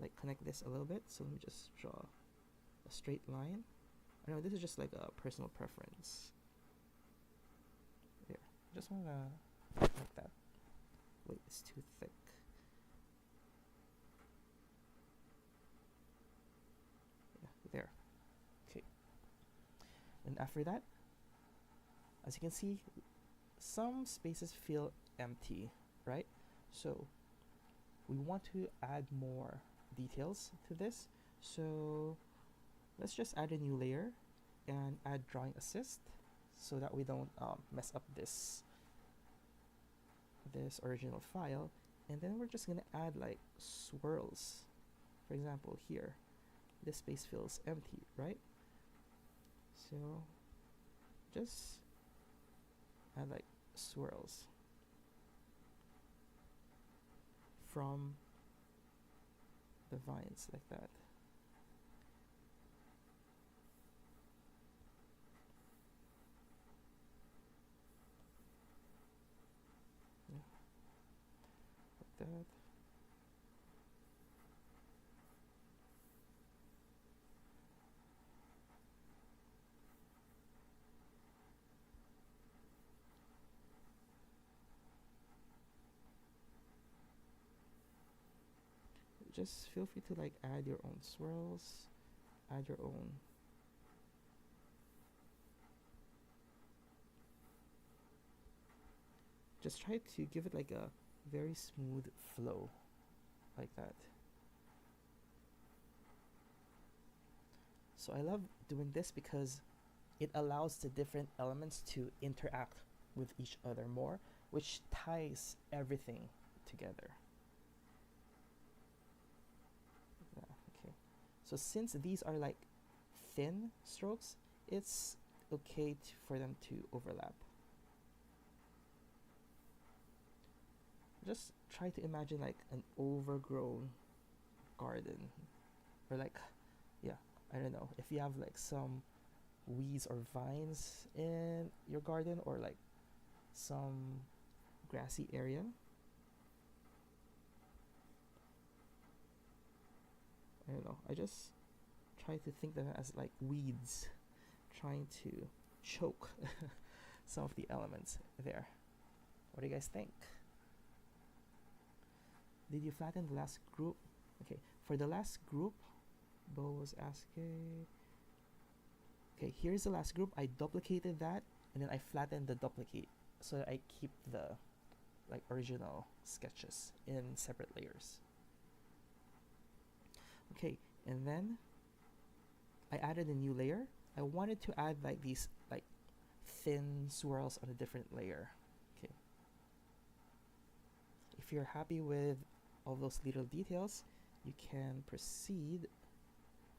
like connect this a little bit, so let me just draw a straight line. I know this is just like a personal preference. There, just wanna like that. Wait, it's too thick. Yeah, there. Okay. And after that, as you can see, some spaces feel empty, right? So we want to add more details to this. So let's just add a new layer and add drawing assist so that we don't mess up this original file. And then we're just gonna add like swirls. For example, here, this space feels empty, right? So just add like swirls from the vines like that. Yeah. Like that. Just feel free to like add your own swirls, add your own just try to give it like a very smooth flow like that. So I love doing this because it allows the different elements to interact with each other more, which ties everything together. Yeah, okay. So since these are like thin strokes, it's okay for them to overlap. Just try to imagine like an overgrown garden, or like, yeah, I don't know, if you have like some weeds or vines in your garden, or like some grassy area. I don't know, I just try to think of them as like weeds trying to choke some of the elements there. What do you guys think? Did you flatten the last group? Okay, for the last group, Bo was asking. Okay, here's the last group. I duplicated that, and then I flattened the duplicate so that I keep the like original sketches in separate layers. Okay, and then I added a new layer. I wanted to add like these like thin swirls on a different layer. Okay. If you're happy with all those little details, you can proceed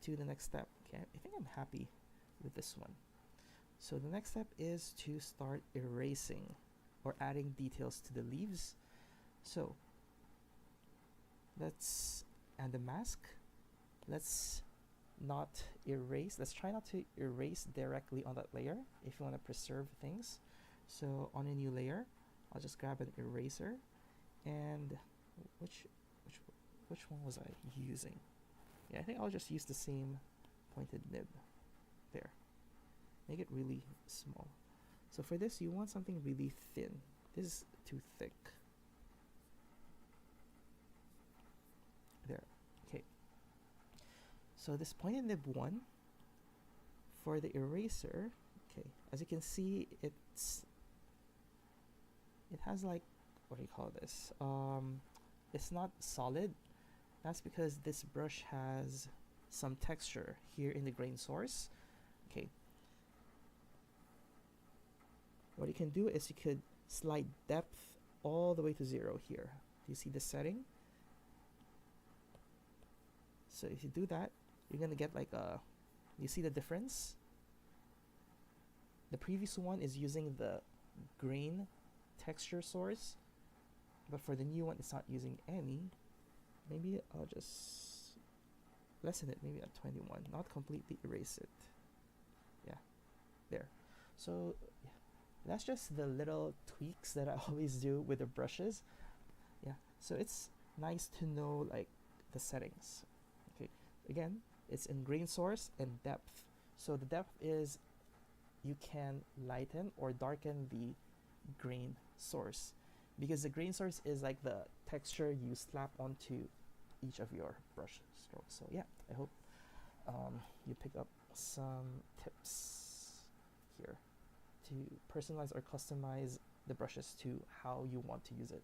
to the next step. Okay, I think I'm happy with this one. So the next step is to start erasing or adding details to the leaves. So let's add the mask. Let's not erase. Let's try not to erase directly on that layer if you want to preserve things. So on a new layer, I'll just grab an eraser, and which one was I using? Yeah, I think I'll just use the same pointed nib. There. Make it really small. So for this, you want something really thin. This is too thick. There. Okay. So this pointed nib one, for the eraser, okay, as you can see, it has like, what do you call this? It's not solid. That's because this brush has some texture here in the grain source. Okay. What you can do is you could slide depth all the way to 0 here. Do you see the setting? So if you do that, you're gonna get like a, you see the difference? The previous one is using the grain texture source, but for the new one it's not using any. Maybe I'll just lessen it, maybe at 21, not completely erase it. Yeah, there. So yeah, that's just the little tweaks that I always do with the brushes. Yeah, so it's nice to know like the settings. Okay, again, it's in grain source and depth. So the depth is you can lighten or darken the grain source, because the grain source is like the texture you slap onto each of your brush strokes. So yeah, I hope you pick up some tips here to personalize or customize the brushes to how you want to use it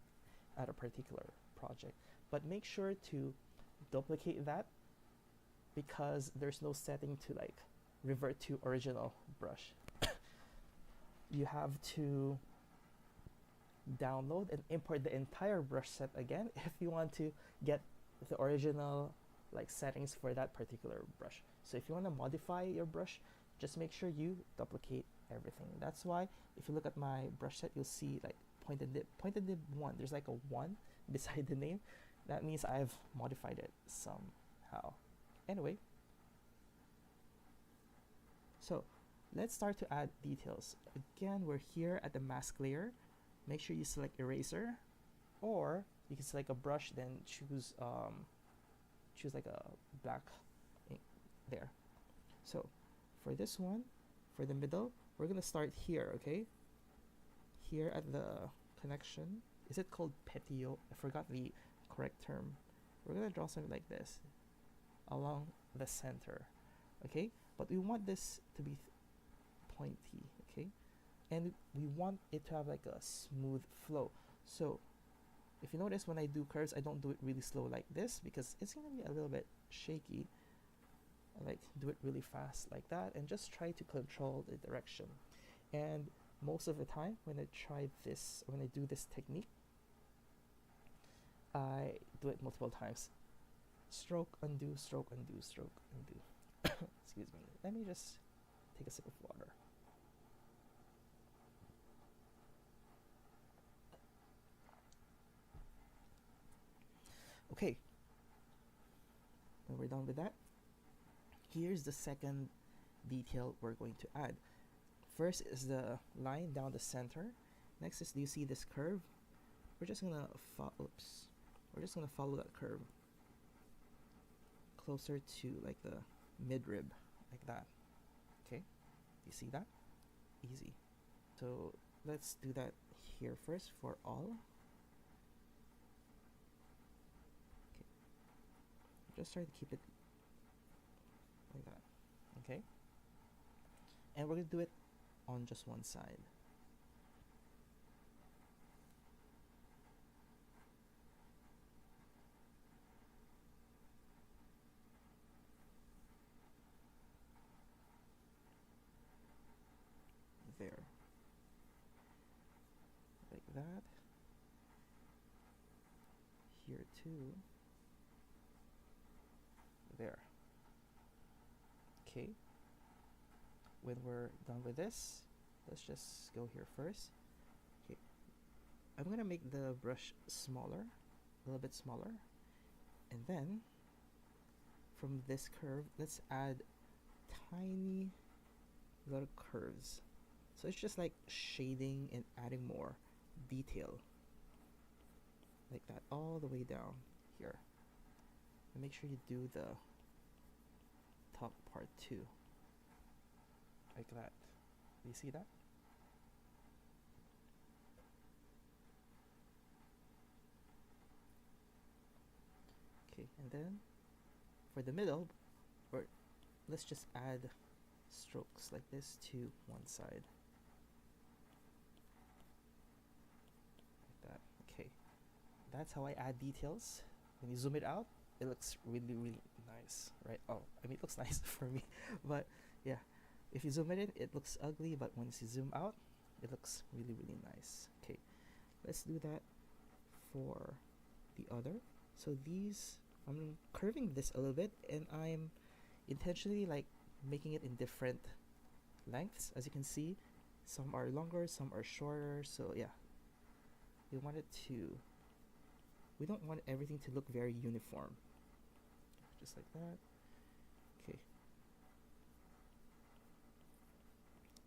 at a particular project. But make sure to duplicate that, because there's no setting to like revert to original brush. You have to download and import the entire brush set again if you want to get the original like settings for that particular brush. So if you want to modify your brush, just make sure you duplicate everything. That's why if you look at my brush set, you'll see like pointed nib 1. There's like a 1 beside the name. That means I've modified it somehow. Anyway, so let's start to add details. Again, we're here at the mask layer. Make sure you select eraser, or you can select a brush, then choose like a black ink there. So for this one, for the middle, we're gonna start here, okay? Here at the connection. Is it called petio? I forgot the correct term. We're gonna draw something like this along the center, okay? But we want this to be pointy, okay? And we want it to have like a smooth flow. So if you notice, when I do curves, I don't do it really slow like this, because it's gonna be a little bit shaky. I like do it really fast like that, and just try to control the direction. And most of the time when I do this technique, I do it multiple times. Stroke, undo, stroke, undo, stroke, undo. Excuse me. Let me just take a sip of water. Okay, when we're done with that, here's the second detail we're going to add. First is the line down the center. Next is, do you see this curve? We're just gonna follow that curve closer to like the midrib, like that. Okay, you see that? Easy. So let's do that here first for all. Just try to keep it like that, okay? And we're gonna do it on just one side. There. Like that. Here too. There. Okay. when we're done with this, let's just go here first. Okay, I'm gonna make the brush smaller, a little bit smaller, and then from this curve, let's add tiny little curves. So it's just like shading and adding more detail, like that, all the way down here. And make sure you do the top part too, like that. Do you see that? Okay, and then for the middle, or let's just add strokes like this to one side, like that. Okay, that's how I add details. When you zoom it out, it looks really, really nice, right? Oh, I mean, it looks nice for me, but yeah, if you zoom it in, it looks ugly, but once you zoom out, it looks really, really nice. Okay, let's do that for the other. So these, I'm curving this a little bit, and I'm intentionally like making it in different lengths. As you can see, some are longer, some are shorter. So yeah, we don't want everything to look very uniform, just like that. Okay,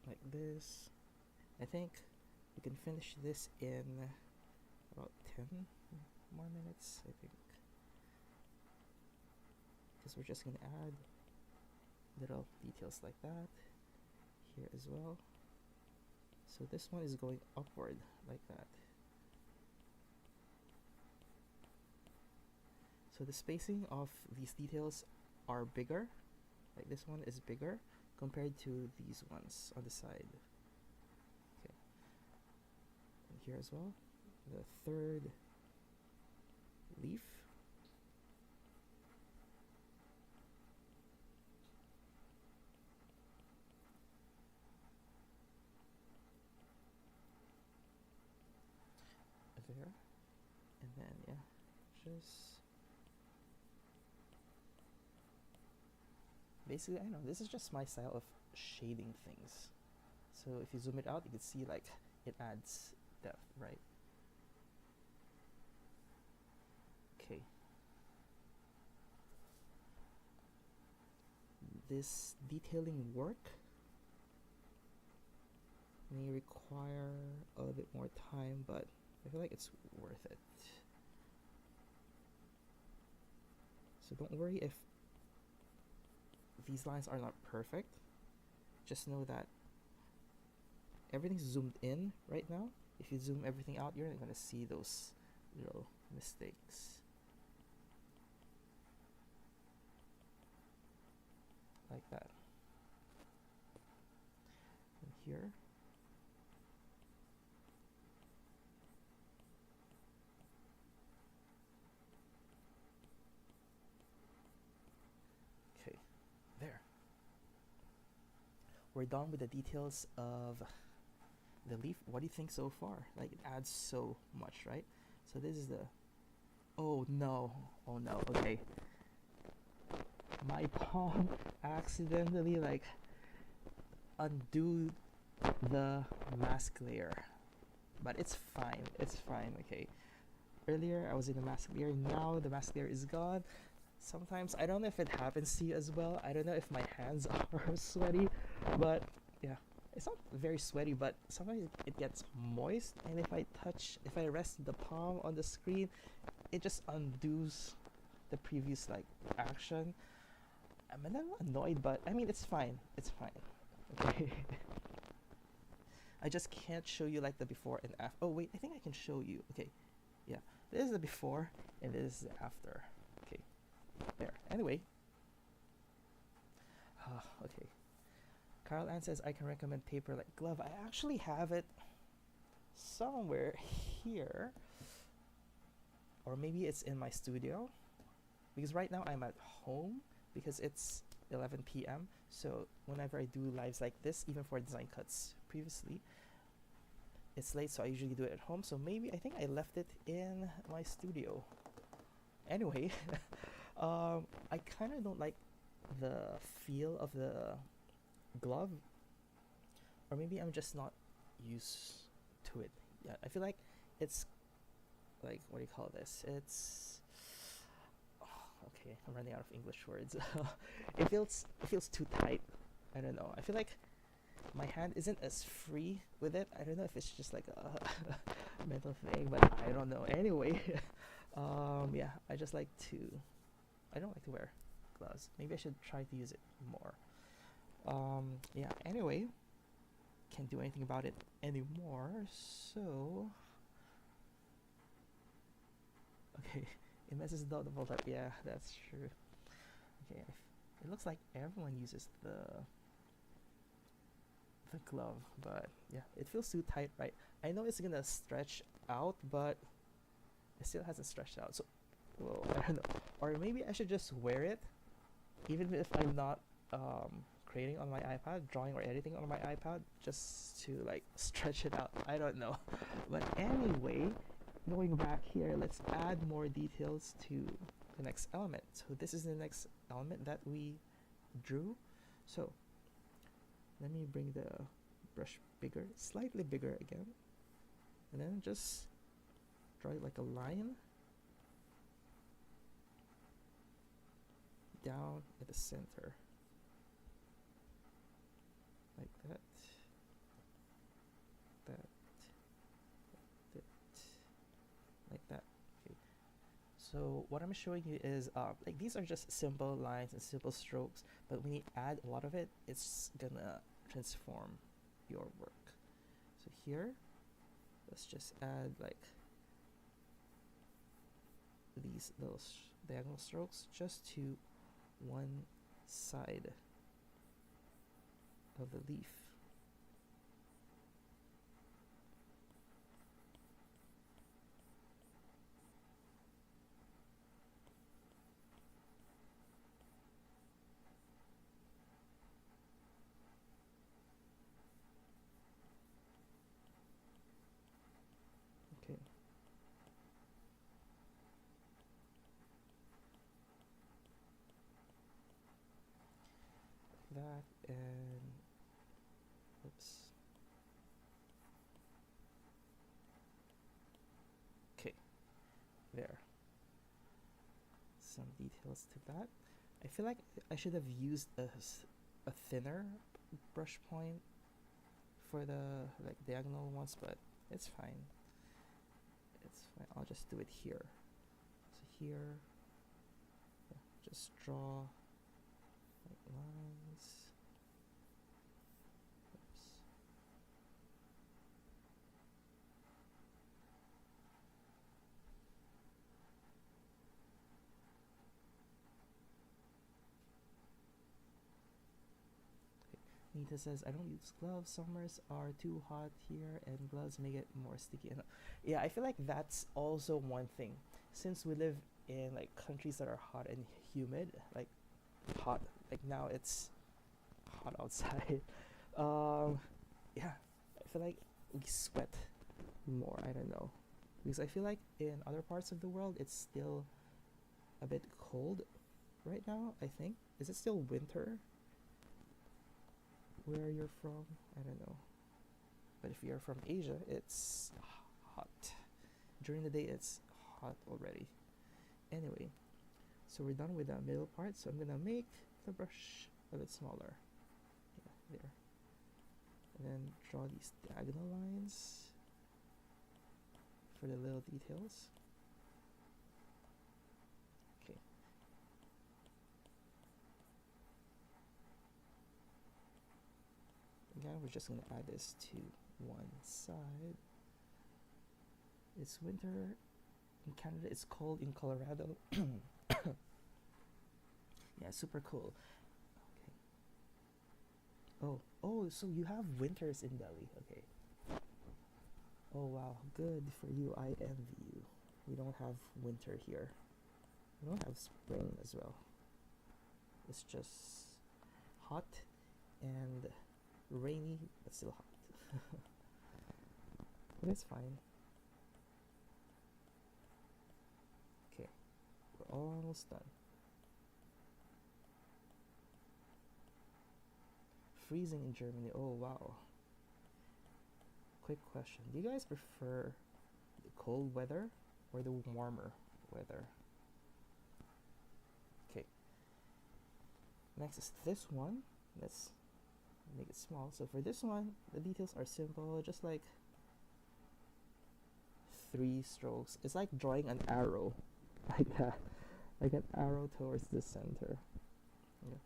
like this. I think we can finish this in about 10 more minutes, I think, because we're just gonna add little details like that here as well. So this one is going upward like that. So the spacing of these details are bigger, like this one is bigger compared to these ones on the side. Okay, and here as well, the third leaf. There, and then yeah, just basically, I know this is just my style of shading things. So if you zoom it out, you can see like it adds depth, right? Okay, this detailing work may require a little bit more time, but I feel like it's worth it. So don't worry if these lines are not perfect. Just know that everything's zoomed in right now. If you zoom everything out, you're not going to see those little mistakes. Like that. And here. Okay, there. We're done with the details of the leaf. What do you think so far? Like, it adds so much, right? So this is the, oh no, okay. My palm accidentally like undo the mask layer, but it's fine, okay. Earlier I was in the mask layer, now the mask layer is gone. Sometimes, I don't know if it happens to you as well, I don't know if my hands are sweaty, but yeah, it's not very sweaty, but sometimes it gets moist, and if I rest the palm on the screen, it just undoes the previous like action. I'm a little annoyed, but I mean, it's fine, okay. I just can't show you like the before and after. Oh wait, I think I can show you. Okay, yeah, this is the before and this is the after. Okay, there. Anyway, okay. Carol Ann says I can recommend paper like glove. I actually have it somewhere here, or maybe it's in my studio, because right now I'm at home because it's 11 p.m. So whenever I do lives like this, even for design cuts previously, it's late, so I usually do it at home. So maybe I think I left it in my studio. Anyway, I kind of don't like the feel of the glove or maybe I'm just not used to it yet. I feel like it's like, what do you call this? It's okay. I'm running out of English words. It feels too tight. I don't know. I feel like my hand isn't as free with it. I don't know if it's just like a mental thing, but I don't know. Anyway, yeah, I just like to. I don't like to wear gloves. Maybe I should try to use it more. Yeah. Anyway, can't do anything about it anymore. So, okay, it messes the vault up. Yeah, that's true. Okay, it looks like everyone uses the glove, but yeah, it feels too tight, right? I know it's gonna stretch out, but it still hasn't stretched out. So, well, I don't know. Or maybe I should just wear it, even if I'm not creating on my iPad, drawing or editing on my iPad, just to like stretch it out. I don't know. But anyway, going back here, let's add more details to the next element. So this is the next element that we drew. So let me bring the brush bigger, slightly bigger again, and then just draw it like a line down at the center, like that, that, that, like that. Okay. So what I'm showing you is like these are just simple lines and simple strokes, but when you add a lot of it, it's gonna transform your work. So here, let's just add like these little diagonal strokes just to one side of the leaf. Okay. That and oops. Okay, there. Some details to that. I feel like I should have used a thinner brush point for the like diagonal ones, but it's fine. It's fine. I'll just do it here. So here, yeah, just draw like lines. Oops. Nita says, I don't use gloves. Summers are too hot here, and gloves make it more sticky. And yeah, I feel like that's also one thing. Since we live in like countries that are hot and humid, like hot, like now it's hot outside. Yeah, I feel like we sweat more. I don't know, because I feel like in other parts of the world it's still a bit cold right now. I think, is it still winter where you're from? I don't know. But if you're from Asia, it's hot. During the day, it's hot already. Anyway, so we're done with the middle part. So I'm gonna make the brush a bit smaller. Yeah, there. And then draw these diagonal lines for the little details. Okay. Again, we're just gonna add this to one side. It's winter in Canada. It's cold in Colorado. Yeah, super cool. Okay. Oh, so you have winters in Delhi. Okay. Oh wow, good for you. I envy you. We don't have winter here. We don't have spring as well. It's just hot and rainy, but still hot. But it's fine. Okay, we're almost done. Freezing in Germany. Oh wow. quick question. Do you guys prefer the cold weather or the warmer weather? Okay. Next is this one. Let's make it small. So for this one, the details are simple, just like 3 strokes. It's like drawing an arrow, like that, like an arrow towards the center. Yeah.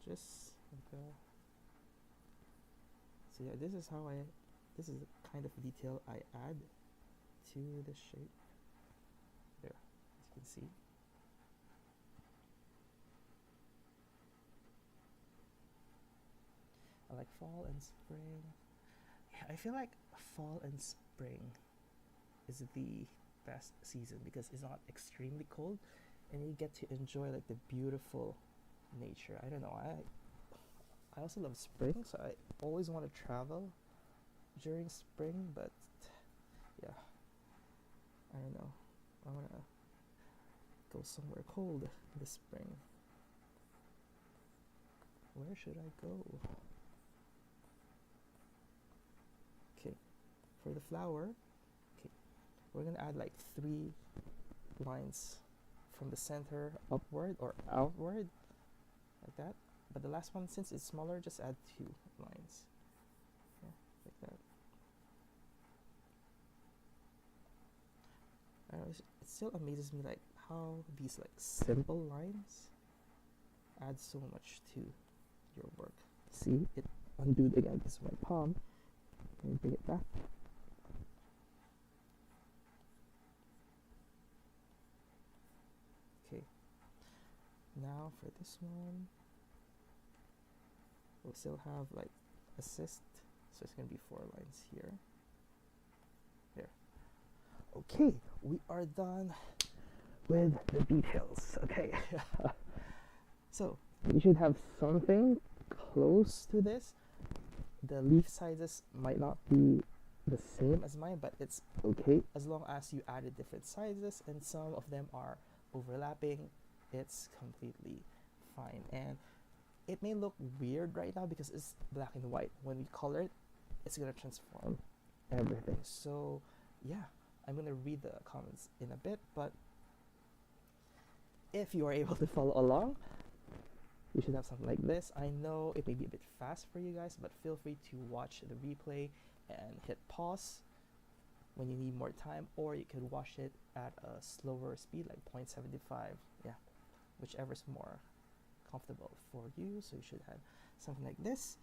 Just like that. So yeah, this is the kind of detail I add to the shape. There, as you can see. I like fall and spring. Yeah, I feel like fall and spring is the best season because it's not extremely cold and you get to enjoy like the beautiful nature. I don't know, I also love spring, so I always want to travel during spring, but yeah, I don't know, I want to go somewhere cold this spring. Where should I go? Okay, for the flower, okay, we're gonna add like 3 lines from the center upward or outward, like that. But the last one, since it's smaller, just add 2 lines. Yeah, like that. I don't know, it still amazes me like how these like simple lines add so much to your work. See, it undid again. This is my palm. Let me bring it back. Okay. Now for this one, we'll still have like assist, so it's gonna be 4 lines here. There. Okay, we are done with the details. Okay. So you should have something close to this. The leaf sizes might not be the same as mine, but it's okay as long as you added different sizes and some of them are overlapping. It's completely fine, and it may look weird right now because it's black and white. When we color it, it's gonna transform everything. So yeah, I'm gonna read the comments in a bit, but if you are able to follow along, you should have something like this. I know it may be a bit fast for you guys, but feel free to watch the replay and hit pause when you need more time, or you could watch it at a slower speed like 0.75. Yeah, whichever's more comfortable for you. So you should have something like this.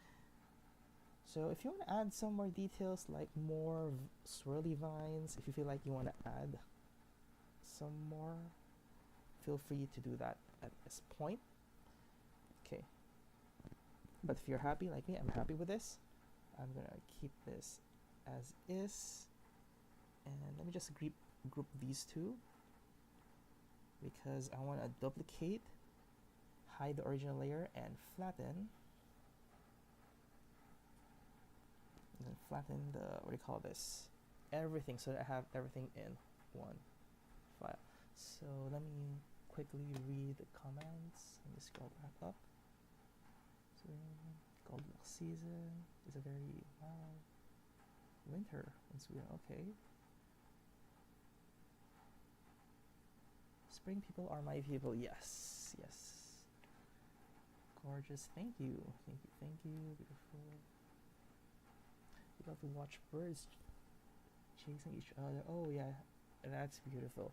So if you want to add some more details, like more swirly vines, if you feel like you want to add some more, feel free to do that at this point. Okay, but if you're happy like me, I'm happy with this. I'm gonna keep this as is, and let me just group these 2 because I want to duplicate, hide the original layer, and flatten. And then flatten the, what do you call this? Everything, so that I have everything in one file. So let me quickly read the comments. Let me scroll back up. So, Goldilocks season is a very mild winter in Sweden. Okay. Spring people are my people. Yes, yes. Gorgeous. Thank you. Thank you. Thank you. Beautiful. You love to watch birds chasing each other. Oh yeah, that's beautiful.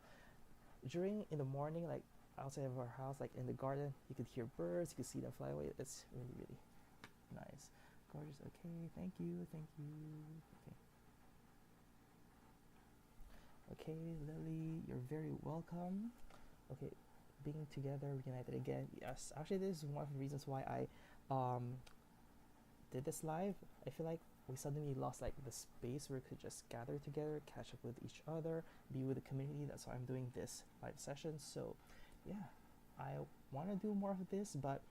In the morning, like outside of our house, like in the garden, you could hear birds, you could see them fly away. It's really, really nice. Gorgeous. Okay, thank you, thank you. Okay, Lily, you're very welcome. Okay, being together, reunited again. Yes, actually, this is one of the reasons why I did this live. I feel like we suddenly lost like the space where we could just gather together, catch up with each other, be with the community. That's why I'm doing this live session. So yeah, I want to do more of this, but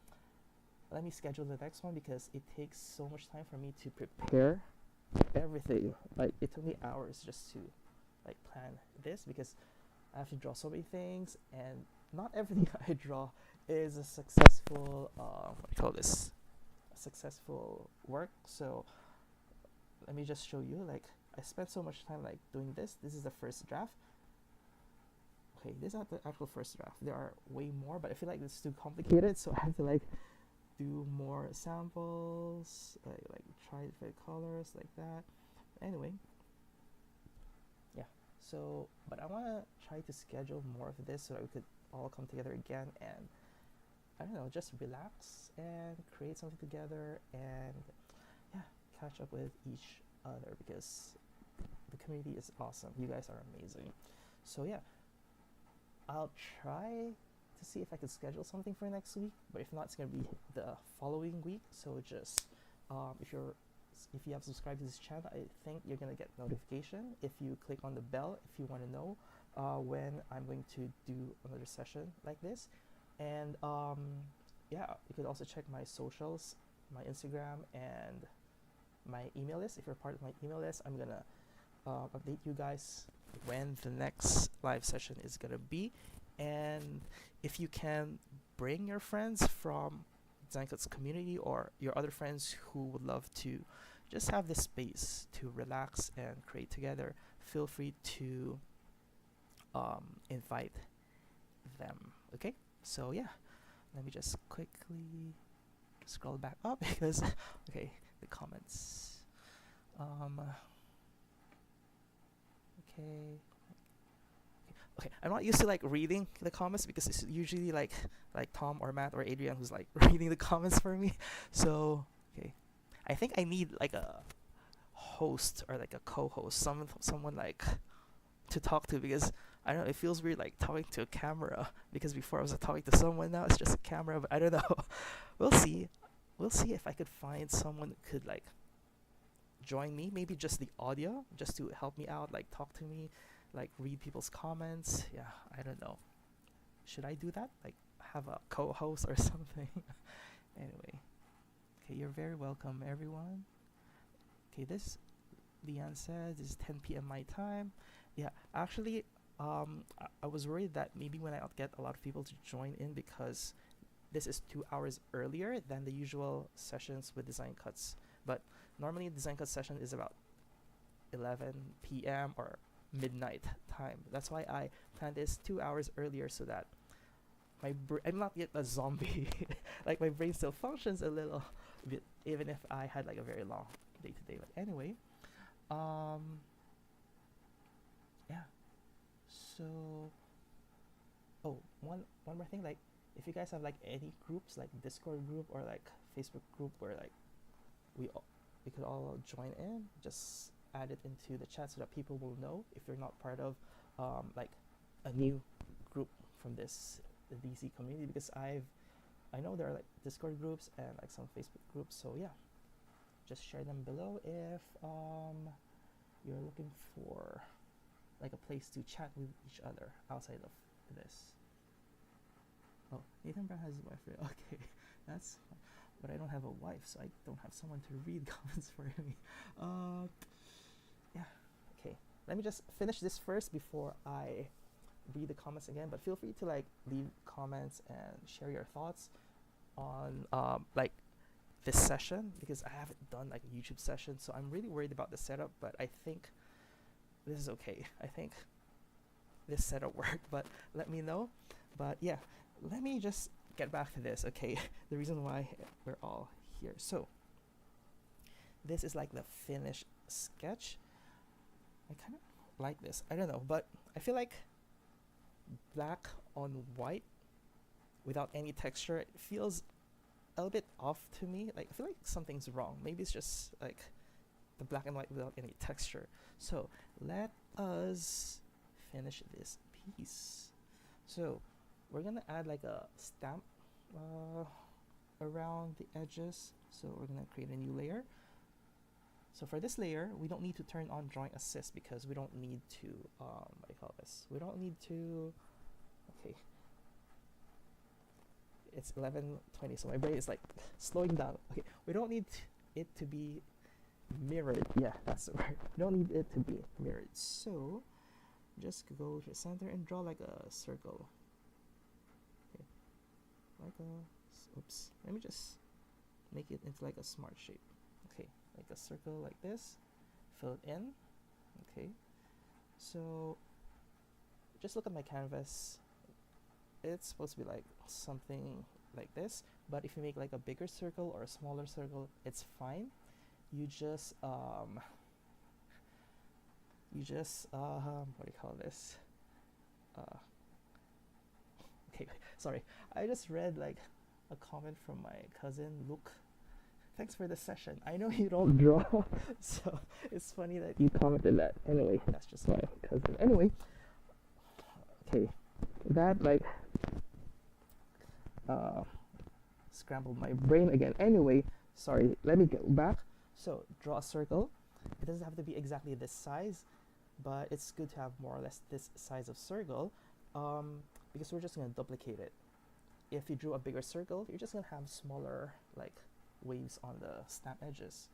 let me schedule the next one because it takes so much time for me to prepare everything. Like it took me hours just to like plan this because I have to draw so many things, and not everything I draw is a successful what do you call this? A successful work. So let me just show you. Like, I spent so much time like doing this. This is the first draft. Okay, this is not the actual first draft. There are way more, but I feel like it's too complicated, so I have to like do more samples, like try different colors like that. Anyway, yeah. So, but I want to try to schedule more of this so that we could all come together again and I don't know, just relax and create something together and yeah, catch up with each other because the community is awesome. You guys are amazing. So yeah, I'll try to see if I could schedule something for next week, but if not, it's gonna be the following week. So just if you have subscribed to this channel, I think you're gonna get notification if you click on the bell if you want to know when I'm going to do another session like this. And yeah, you could also check my socials, my Instagram and my email list. If you're part of my email list, I'm gonna update you guys when the next live session is gonna be. And if you can bring your friends from Design Cuts community or your other friends who would love to just have this space to relax and create together, feel free to invite them. Okay, so yeah, let me just quickly scroll back up because okay, the comments. Okay, I'm not used to like reading the comments because it's usually like Tom or Matt or Adrian who's like reading the comments for me. So okay, I think I need like a host or like a co-host, someone like to talk to because I don't know, it feels weird like talking to a camera because before I was talking to someone, now it's just a camera. But I don't know. We'll see if I could find someone that could like join me, maybe just the audio, just to help me out, like talk to me, like read people's comments. Yeah, I don't know, should I do that, like have a co-host or something? Anyway, okay, you're very welcome everyone. Okay, this Leanne says this is 10 p.m. my time. Yeah, actually I was worried that maybe when I get a lot of people to join in because this is 2 hours earlier than the usual sessions with Design Cuts, but normally Design Cuts session is about 11 p.m. or midnight time. That's why I planned this 2 hours earlier so that I'm not yet a zombie. Like my brain still functions a little bit even if I had like a very long day today. But anyway, yeah. So one more thing, like if you guys have like any groups like Discord group or like Facebook group where like we could all join in, just add it into the chat so that people will know if you're not part of like a new group from the DC community, because I know there are like Discord groups and like some Facebook groups. So yeah, just share them below if you're looking for like a place to chat with each other outside of this. Oh, Nathan Brown has a wife. Okay, that's fine. But I don't have a wife, so I don't have someone to read comments for me. Yeah, okay. Let me just finish this first before I read the comments again. But feel free to like leave comments and share your thoughts on like this session, because I haven't done like a YouTube session, so I'm really worried about the setup. But I think this is okay. I think this setup worked, but let me know. But yeah, let me just get back to this. Okay, the reason why we're all here. So this is like the finished sketch. I kind of like this. I don't know, but I feel like black on white without any texture, it feels a little bit off to me. Like I feel like something's wrong. Maybe it's just like the black and white without any texture. So let us finish this piece. So we're gonna add like a stamp around the edges. So we're gonna create a new layer. So for this layer, we don't need to turn on drawing assist because we don't need to what do you call this? We don't need to, okay. It's 11:20, so my brain is like slowing down. Okay, we don't need it to be mirrored. Yeah, that's the word. We don't need it to be mirrored. So just go to the center and draw like a circle. Okay, like a, oops. Let me just make it into like a smart shape. Okay, like a circle like this, fill it in. Okay, so just look at my canvas. It's supposed to be like something like this, but if you make like a bigger circle or a smaller circle, it's fine. You just what do you call this? Okay, sorry. I just read like a comment from my cousin Luke. Thanks for the session. I know you don't draw, so it's funny that you commented that. Anyway, that's just my cousin. Anyway, okay, that like scrambled my brain again. Anyway, sorry, let me get back. So draw a circle. It doesn't have to be exactly this size, but it's good to have more or less this size of circle, because we're just going to duplicate it. If you drew a bigger circle, you're just going to have smaller like waves on the snap edges.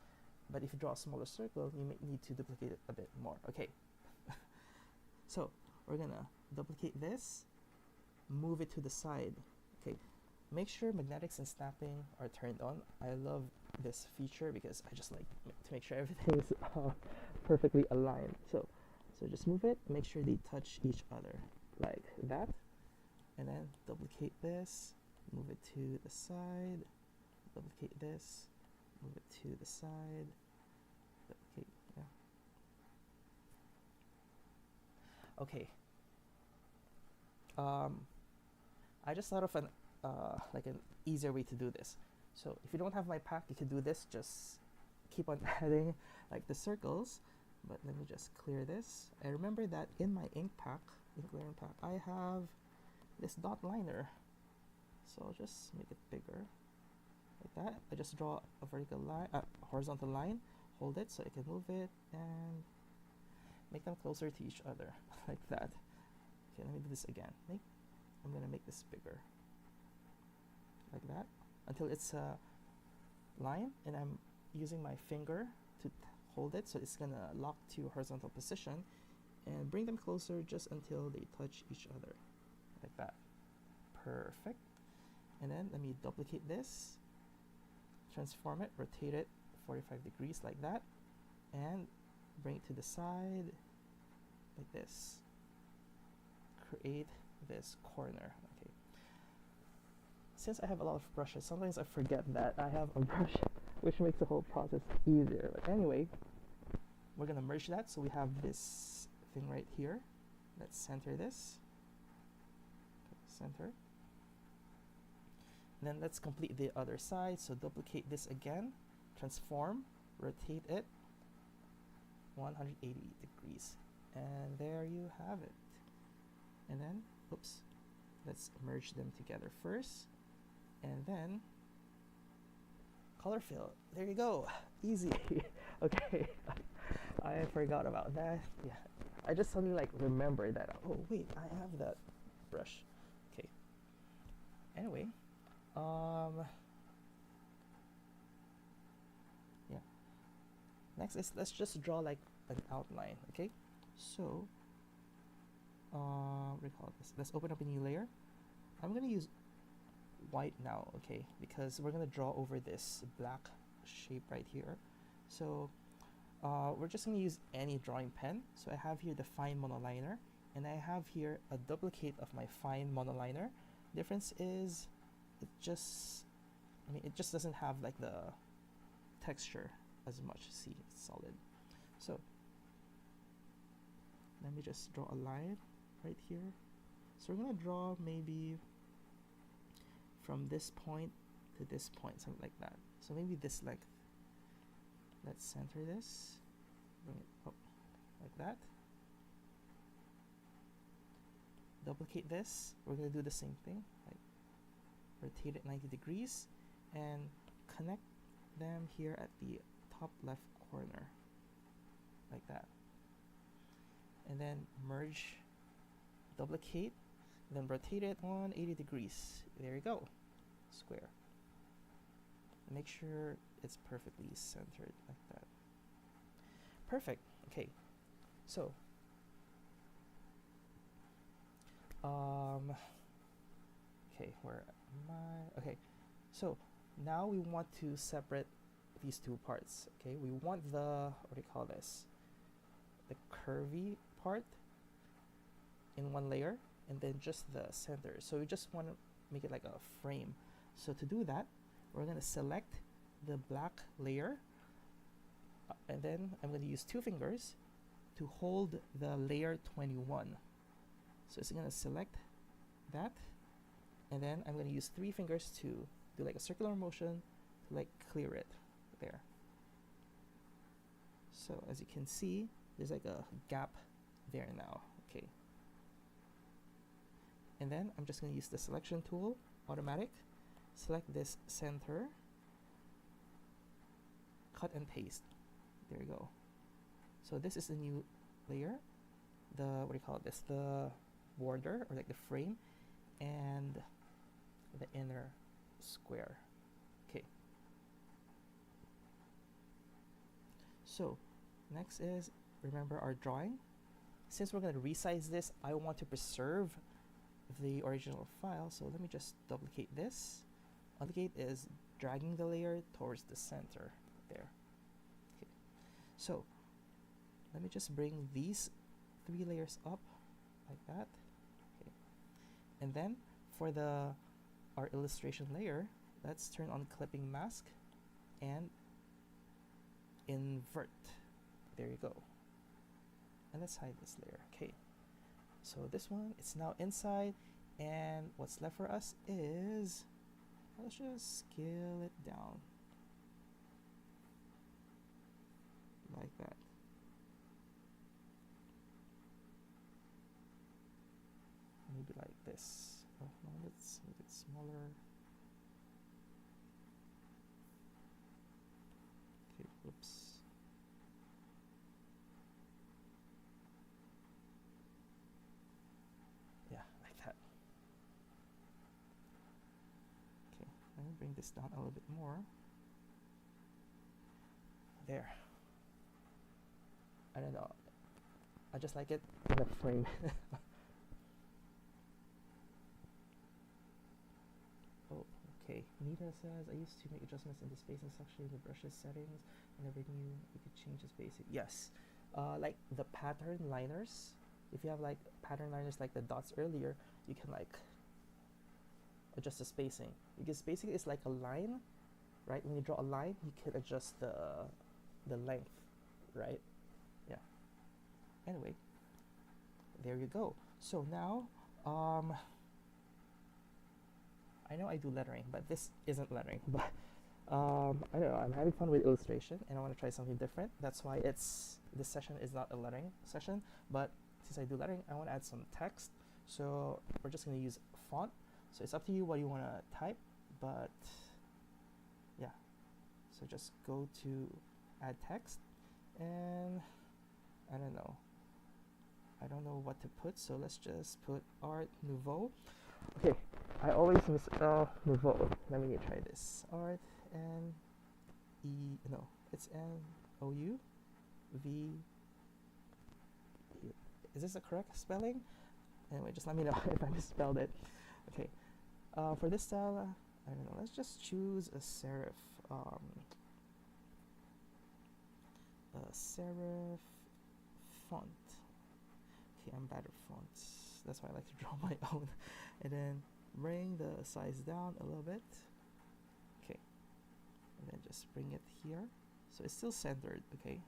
But if you draw a smaller circle, you may need to duplicate it a bit more. Okay, so we're going to duplicate this, move it to the side. Okay, make sure magnetics and snapping are turned on. I love this feature because I just like to make sure everything is perfectly aligned. So just move it, make sure they touch each other like that, and then duplicate this, move it to the side, duplicate this, move it to the side, duplicate, yeah. Okay. I just thought of an like an easier way to do this. So if you don't have my pack, you can do this. Just keep on adding like the circles. But let me just clear this. I remember that in my ink layering pack, I have this dot liner. So I'll just make it bigger, like that. I just draw a vertical line, horizontal line, hold it so I can move it and make them closer to each other, like that. Okay, let me do this again. I'm gonna make this bigger, like that, until it's a line, and I'm using my finger to hold it so it's gonna lock to horizontal position, and bring them closer just until they touch each other, like that. Perfect. And then let me duplicate this, transform it, rotate it 45 degrees like that, and bring it to the side like this. Create this corner. Okay. Since I have a lot of brushes, sometimes I forget that I have a brush, which makes the whole process easier. But anyway, we're gonna merge that so we have this thing right here. Let's center this. Center. And then let's complete the other side. So duplicate this again, transform, rotate it 180 degrees, and there you have it. And then, oops, let's merge them together first, and then color fill. There you go, easy. Okay, I forgot about that. Yeah, I just suddenly like remembered that. Oh wait, I have that brush. Okay. Anyway, yeah. Next is let's just draw like an outline. Okay, so recall this. Let's open up a new layer. I'm gonna use white now, okay, because we're gonna draw over this black shape right here. So we're just gonna use any drawing pen. So I have here the fine monoliner, and I have here a duplicate of my fine monoliner. Difference is it just doesn't have like the texture as much. See, it's solid. So let me just draw a line right here. So we're gonna draw maybe from this point to this point, something like that. So maybe this length. Let's center this, bring it up like that. Duplicate this. We're gonna do the same thing, like rotate it 90 degrees and connect them here at the top left corner, like that. And then merge, duplicate, then rotate it 180 degrees. There you go, square. Make sure it's perfectly centered like that. Perfect. Okay, so okay, where am I? Okay, so Now we want to separate these two parts. Okay, we want the, what do you call this, the curvy part in one layer, and then just the center. So we just want to make it like a frame. So to do that, we're going to select the black layer, and then I'm going to use 2 fingers to hold the layer 21. So it's going to select that, and then I'm going to use 3 fingers to do like a circular motion to like clear it there. So as you can see, there's like a gap there now. Okay. And then I'm just going to use the selection tool, automatic, select this center, cut and paste. There you go. So this is the new layer, the, what do you call this, the border, or like the frame, and the inner square. Okay. So next is, remember our drawing. Since we're going to resize this, I want to preserve the original file, so let me just duplicate this. Duplicate is dragging the layer towards the center there. Okay. So let me just bring these 3 layers up like that. Okay. And then for our illustration layer, let's turn on clipping mask and invert. There you go. And let's hide this layer. Okay. So this one, it's now inside, and what's left for us is, let's just scale it down like that. Maybe like this. Oh no, let's make it smaller. Okay, whoops. Bring this down a little bit more. There. I don't know. I just like it in a frame. Oh, okay. Nita says, I used to make adjustments in the spacing section in the brushes settings. I never knew you could change the spacing. Yes. Like the pattern liners. If you have like pattern liners like the dots earlier, you can like adjust the spacing, because basically it's like a line, right? When you draw a line, you can adjust the length, right? Yeah. Anyway, there you go. So now, I know I do lettering, but this isn't lettering. But I don't know. I'm having fun with illustration, and I want to try something different. That's why this session is not a lettering session. But since I do lettering, I want to add some text. So we're just going to use font. So it's up to you what you want to type, but yeah. So just go to add text, and I don't know what to put, so let's just put Art Nouveau. Okay, I always misspell Nouveau. Let me try this. Art it's Nouveau. Is this the correct spelling? Anyway, just let me know if I misspelled it. Okay, for this style, I don't know, let's just choose a serif. A serif font. Okay, I'm bad at fonts. That's why I like to draw my own. And then bring the size down a little bit. Okay, and then just bring it here. So it's still centered, okay?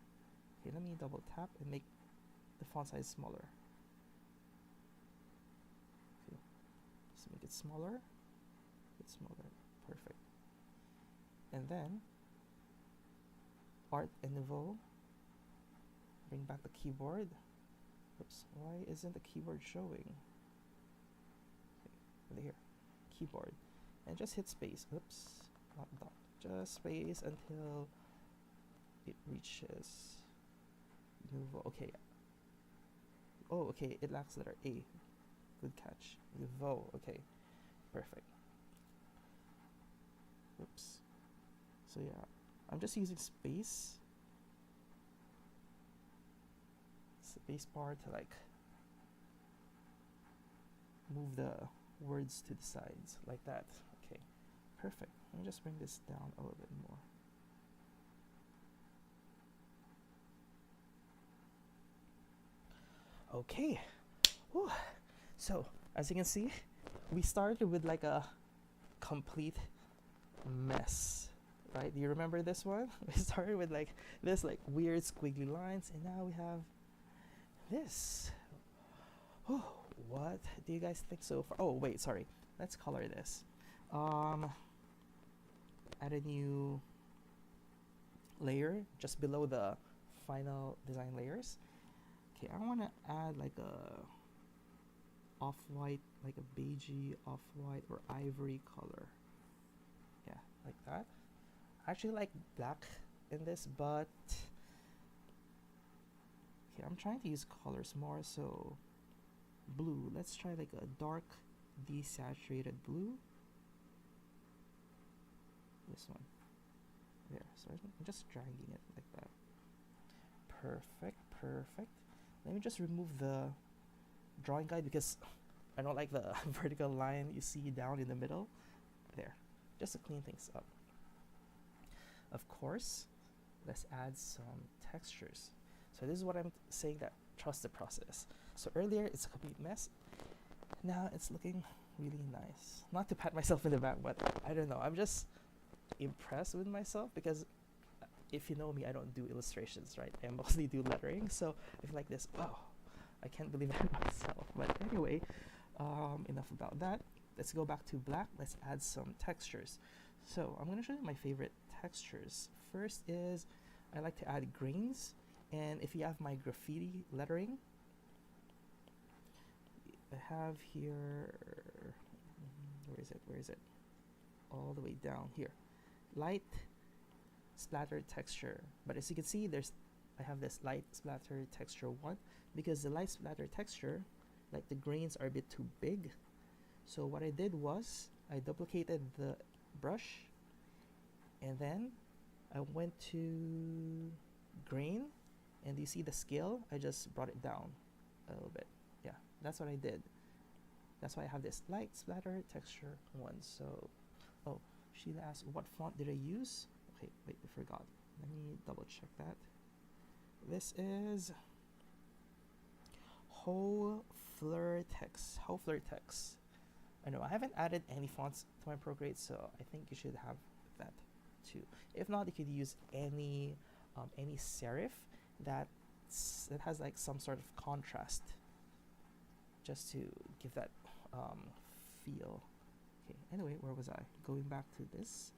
Okay, let me double tap and make the font size smaller. Make it smaller, perfect. And then Art Nouveau, bring back the keyboard. Oops, why isn't the keyboard showing? Okay, over here, keyboard, and just hit space. Oops, not dot, just space until it reaches Nouveau. Okay. Oh, okay, it lacks letter A. Good catch. Nouveau. Okay, perfect. Oops. So yeah, I'm just using space bar to like move the words to the sides like that. Okay, perfect. me just bring this down a little bit more. Okay. Whew. So as you can see, we started with like a complete mess, right? Do you remember this one? We started with like this like weird squiggly lines, and now we have this. Oh, what do you guys think so far? Oh wait, sorry, let's color this. Add a new layer just below the final design layers. Okay, I want to add like a off-white, like a beigey off-white or ivory color. Yeah, like that. I actually like black in this, but okay, I'm trying to use colors more, so blue. Let's try like a dark desaturated blue. This one. There. So I'm just dragging it like that. Perfect, perfect. Let me just remove the drawing guide because I don't like the vertical line you see down in the middle. There. Just to clean things up. Of course, let's add some textures. So this is what I'm saying, that trust the process. So earlier it's a complete mess. Now it's looking really nice. Not to pat myself in the back, but I don't know. I'm just impressed with myself because if you know me, I don't do illustrations, right? I mostly do lettering. So I feel like this, wow, I can't believe it myself. But anyway, enough about that. Let's go back to black. Let's add some textures. So I'm going to show you my favorite textures. First is I like to add grains. And if you have my graffiti lettering, I have here, where is it? All the way down here. Light splatter texture. But as you can see, I have this light splatter texture 1 because the light splatter texture, like the grains are a bit too big. So what I did was I duplicated the brush and then I went to grain, and you see the scale, I just brought it down a little bit. Yeah, that's what I did. That's why I have this light splatter texture 1. So, oh, Sheila asked, what font did I use? Okay, wait, I forgot. Let me double check that. This is Whole Fleur Text. I know I haven't added any fonts to my Procreate, so I think you should have that too. If not, you could use any serif that has like some sort of contrast, just to give that feel. Okay. Anyway, where was I? Going back to this.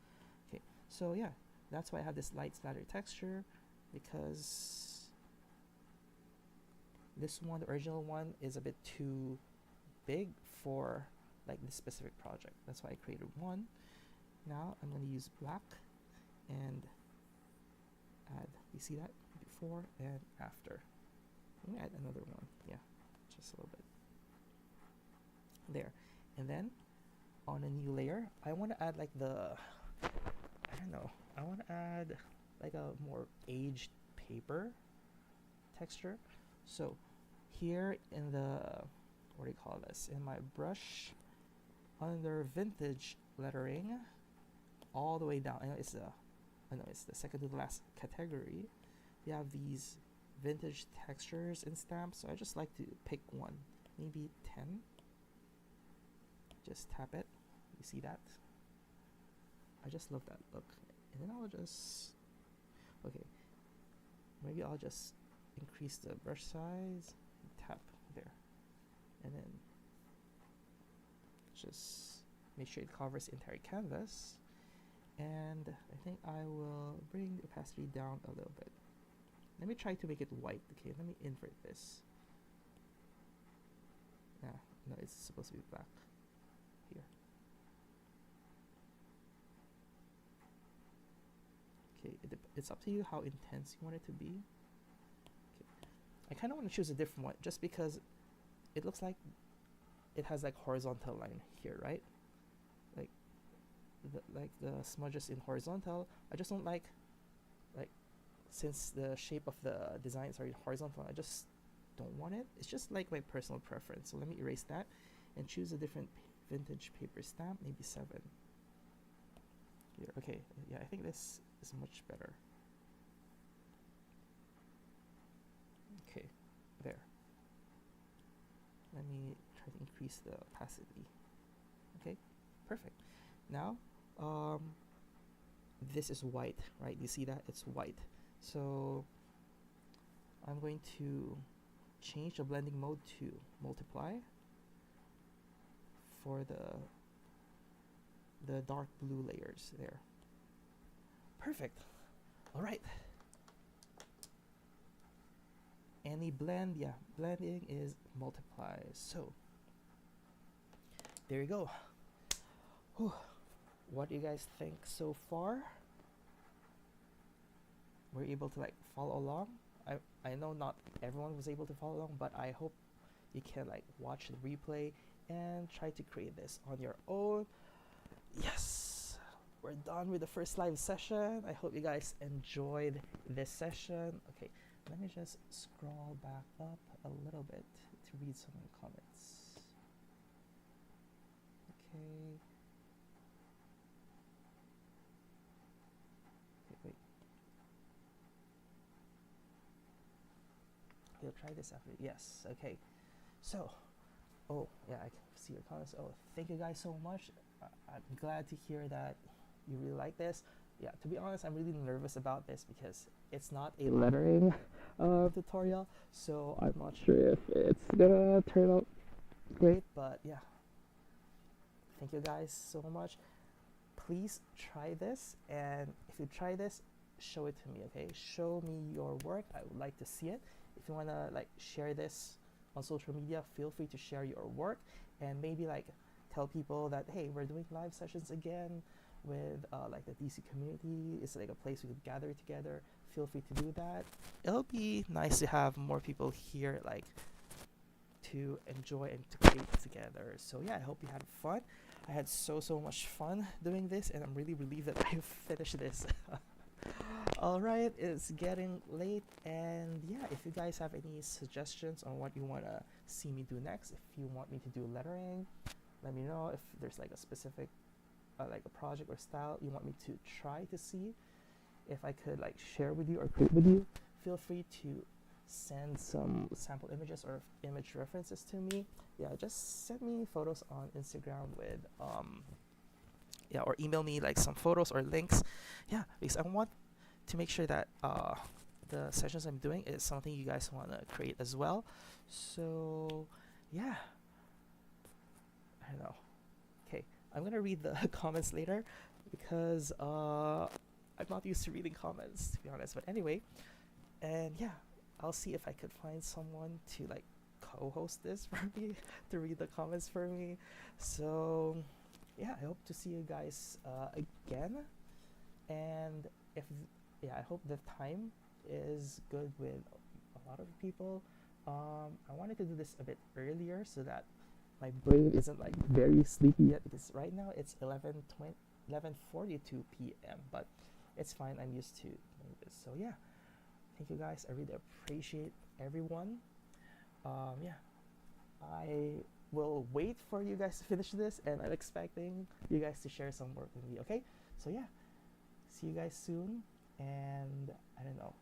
Okay. So yeah, that's why I have this light splatter texture, because this one, the original one, is a bit too big for like this specific project. That's why I created one. Now I'm going to use black and add, you see that? Before and after. I'm going to add another one. Yeah, just a little bit. There. And then on a new layer, I want to add like I want to add like a more aged paper texture. So here in the, what do you call this? In my brush, under vintage lettering, all the way down, I know it's the second to the last category. We have these vintage textures and stamps. So I just like to pick one, maybe 10. Just tap it. You see that? I just love that look. And then I'll just, okay, maybe I'll just increase the brush size, tap there, and then just make sure it covers the entire canvas. And I think I will bring the opacity down a little bit. Let me try to make it white. Okay, let me invert this. No, it's supposed to be black here. Okay, it's up to you how intense you want it to be. Okay. I kind of want to choose a different one just because it looks like it has like horizontal line here, right? Like the smudges in horizontal. I just don't like since the shape of the design is already horizontal, I just don't want it. It's just like my personal preference. So let me erase that and choose a different vintage paper stamp, maybe 7. Okay, yeah, I think this is much better. Okay, there. Let me try to increase the opacity. Okay, perfect. Now, this is white, right? You see that? It's white. So I'm going to change the blending mode to multiply for the dark blue layers there. Perfect. All right. Any blend, yeah, blending is multiply. So there you go. Whew. What do you guys think so far? Were you able to like follow along? I know not everyone was able to follow along, but I hope you can like watch the replay and try to create this on your own. Yes, we're done with the first live session. I hope you guys enjoyed this session. Okay, let me just scroll back up a little bit to read some of the comments. Okay. Wait. You'll try this after. Yes. Okay. So, oh yeah, I can see your comments. Oh, thank you guys so much. I'm glad to hear that you really like this. Yeah, to be honest, I'm really nervous about this because it's not a lettering tutorial, so I'm not sure if it's gonna turn out great, but yeah. Thank you guys so much. Please try this, and if you try this, show it to me, okay? Show me your work. I would like to see it. If you wanna like share this on social media, feel free to share your work and maybe like tell people that, hey, we're doing live sessions again with like the DC community. It's like a place we could gather together. Feel free to do that. It'll be nice to have more people here like to enjoy and to create together. So yeah, I hope you had fun. I had so much fun doing this, and I'm really relieved that I finished this. Alright, it's getting late, and yeah, if you guys have any suggestions on what you want to see me do next, if you want me to do lettering, let me know. If there's like a specific like a project or style you want me to try to see, if I could like share with you or create with you, feel free to send some sample images or image references to me. Yeah, just send me photos on Instagram with yeah, or email me like some photos or links. Yeah, because I want to make sure that the sessions I'm doing is something you guys want to create as well. So yeah, I don't know. Okay, I'm gonna read the comments later because I'm not used to reading comments, to be honest. But anyway, and yeah, I'll see if I could find someone to like co-host this for me to read the comments for me. So yeah, I hope to see you guys again. And if yeah, I hope the time is good with a lot of people. I wanted to do this a bit earlier so that my brain isn't like very sleepy yet, because right now it's 11:42 p.m. But it's fine. I'm used to doing this. So yeah, thank you guys. I really appreciate everyone. Yeah, I will wait for you guys to finish this, and I'm expecting you guys to share some work with me. Okay, so yeah, see you guys soon, and I don't know,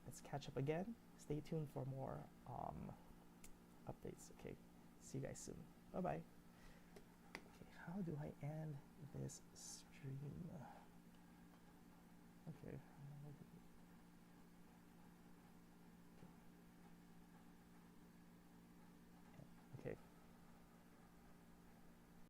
let's catch up again. Stay tuned for more updates. Okay, see you guys soon. Bye bye. Okay, how do I end this stream? Okay.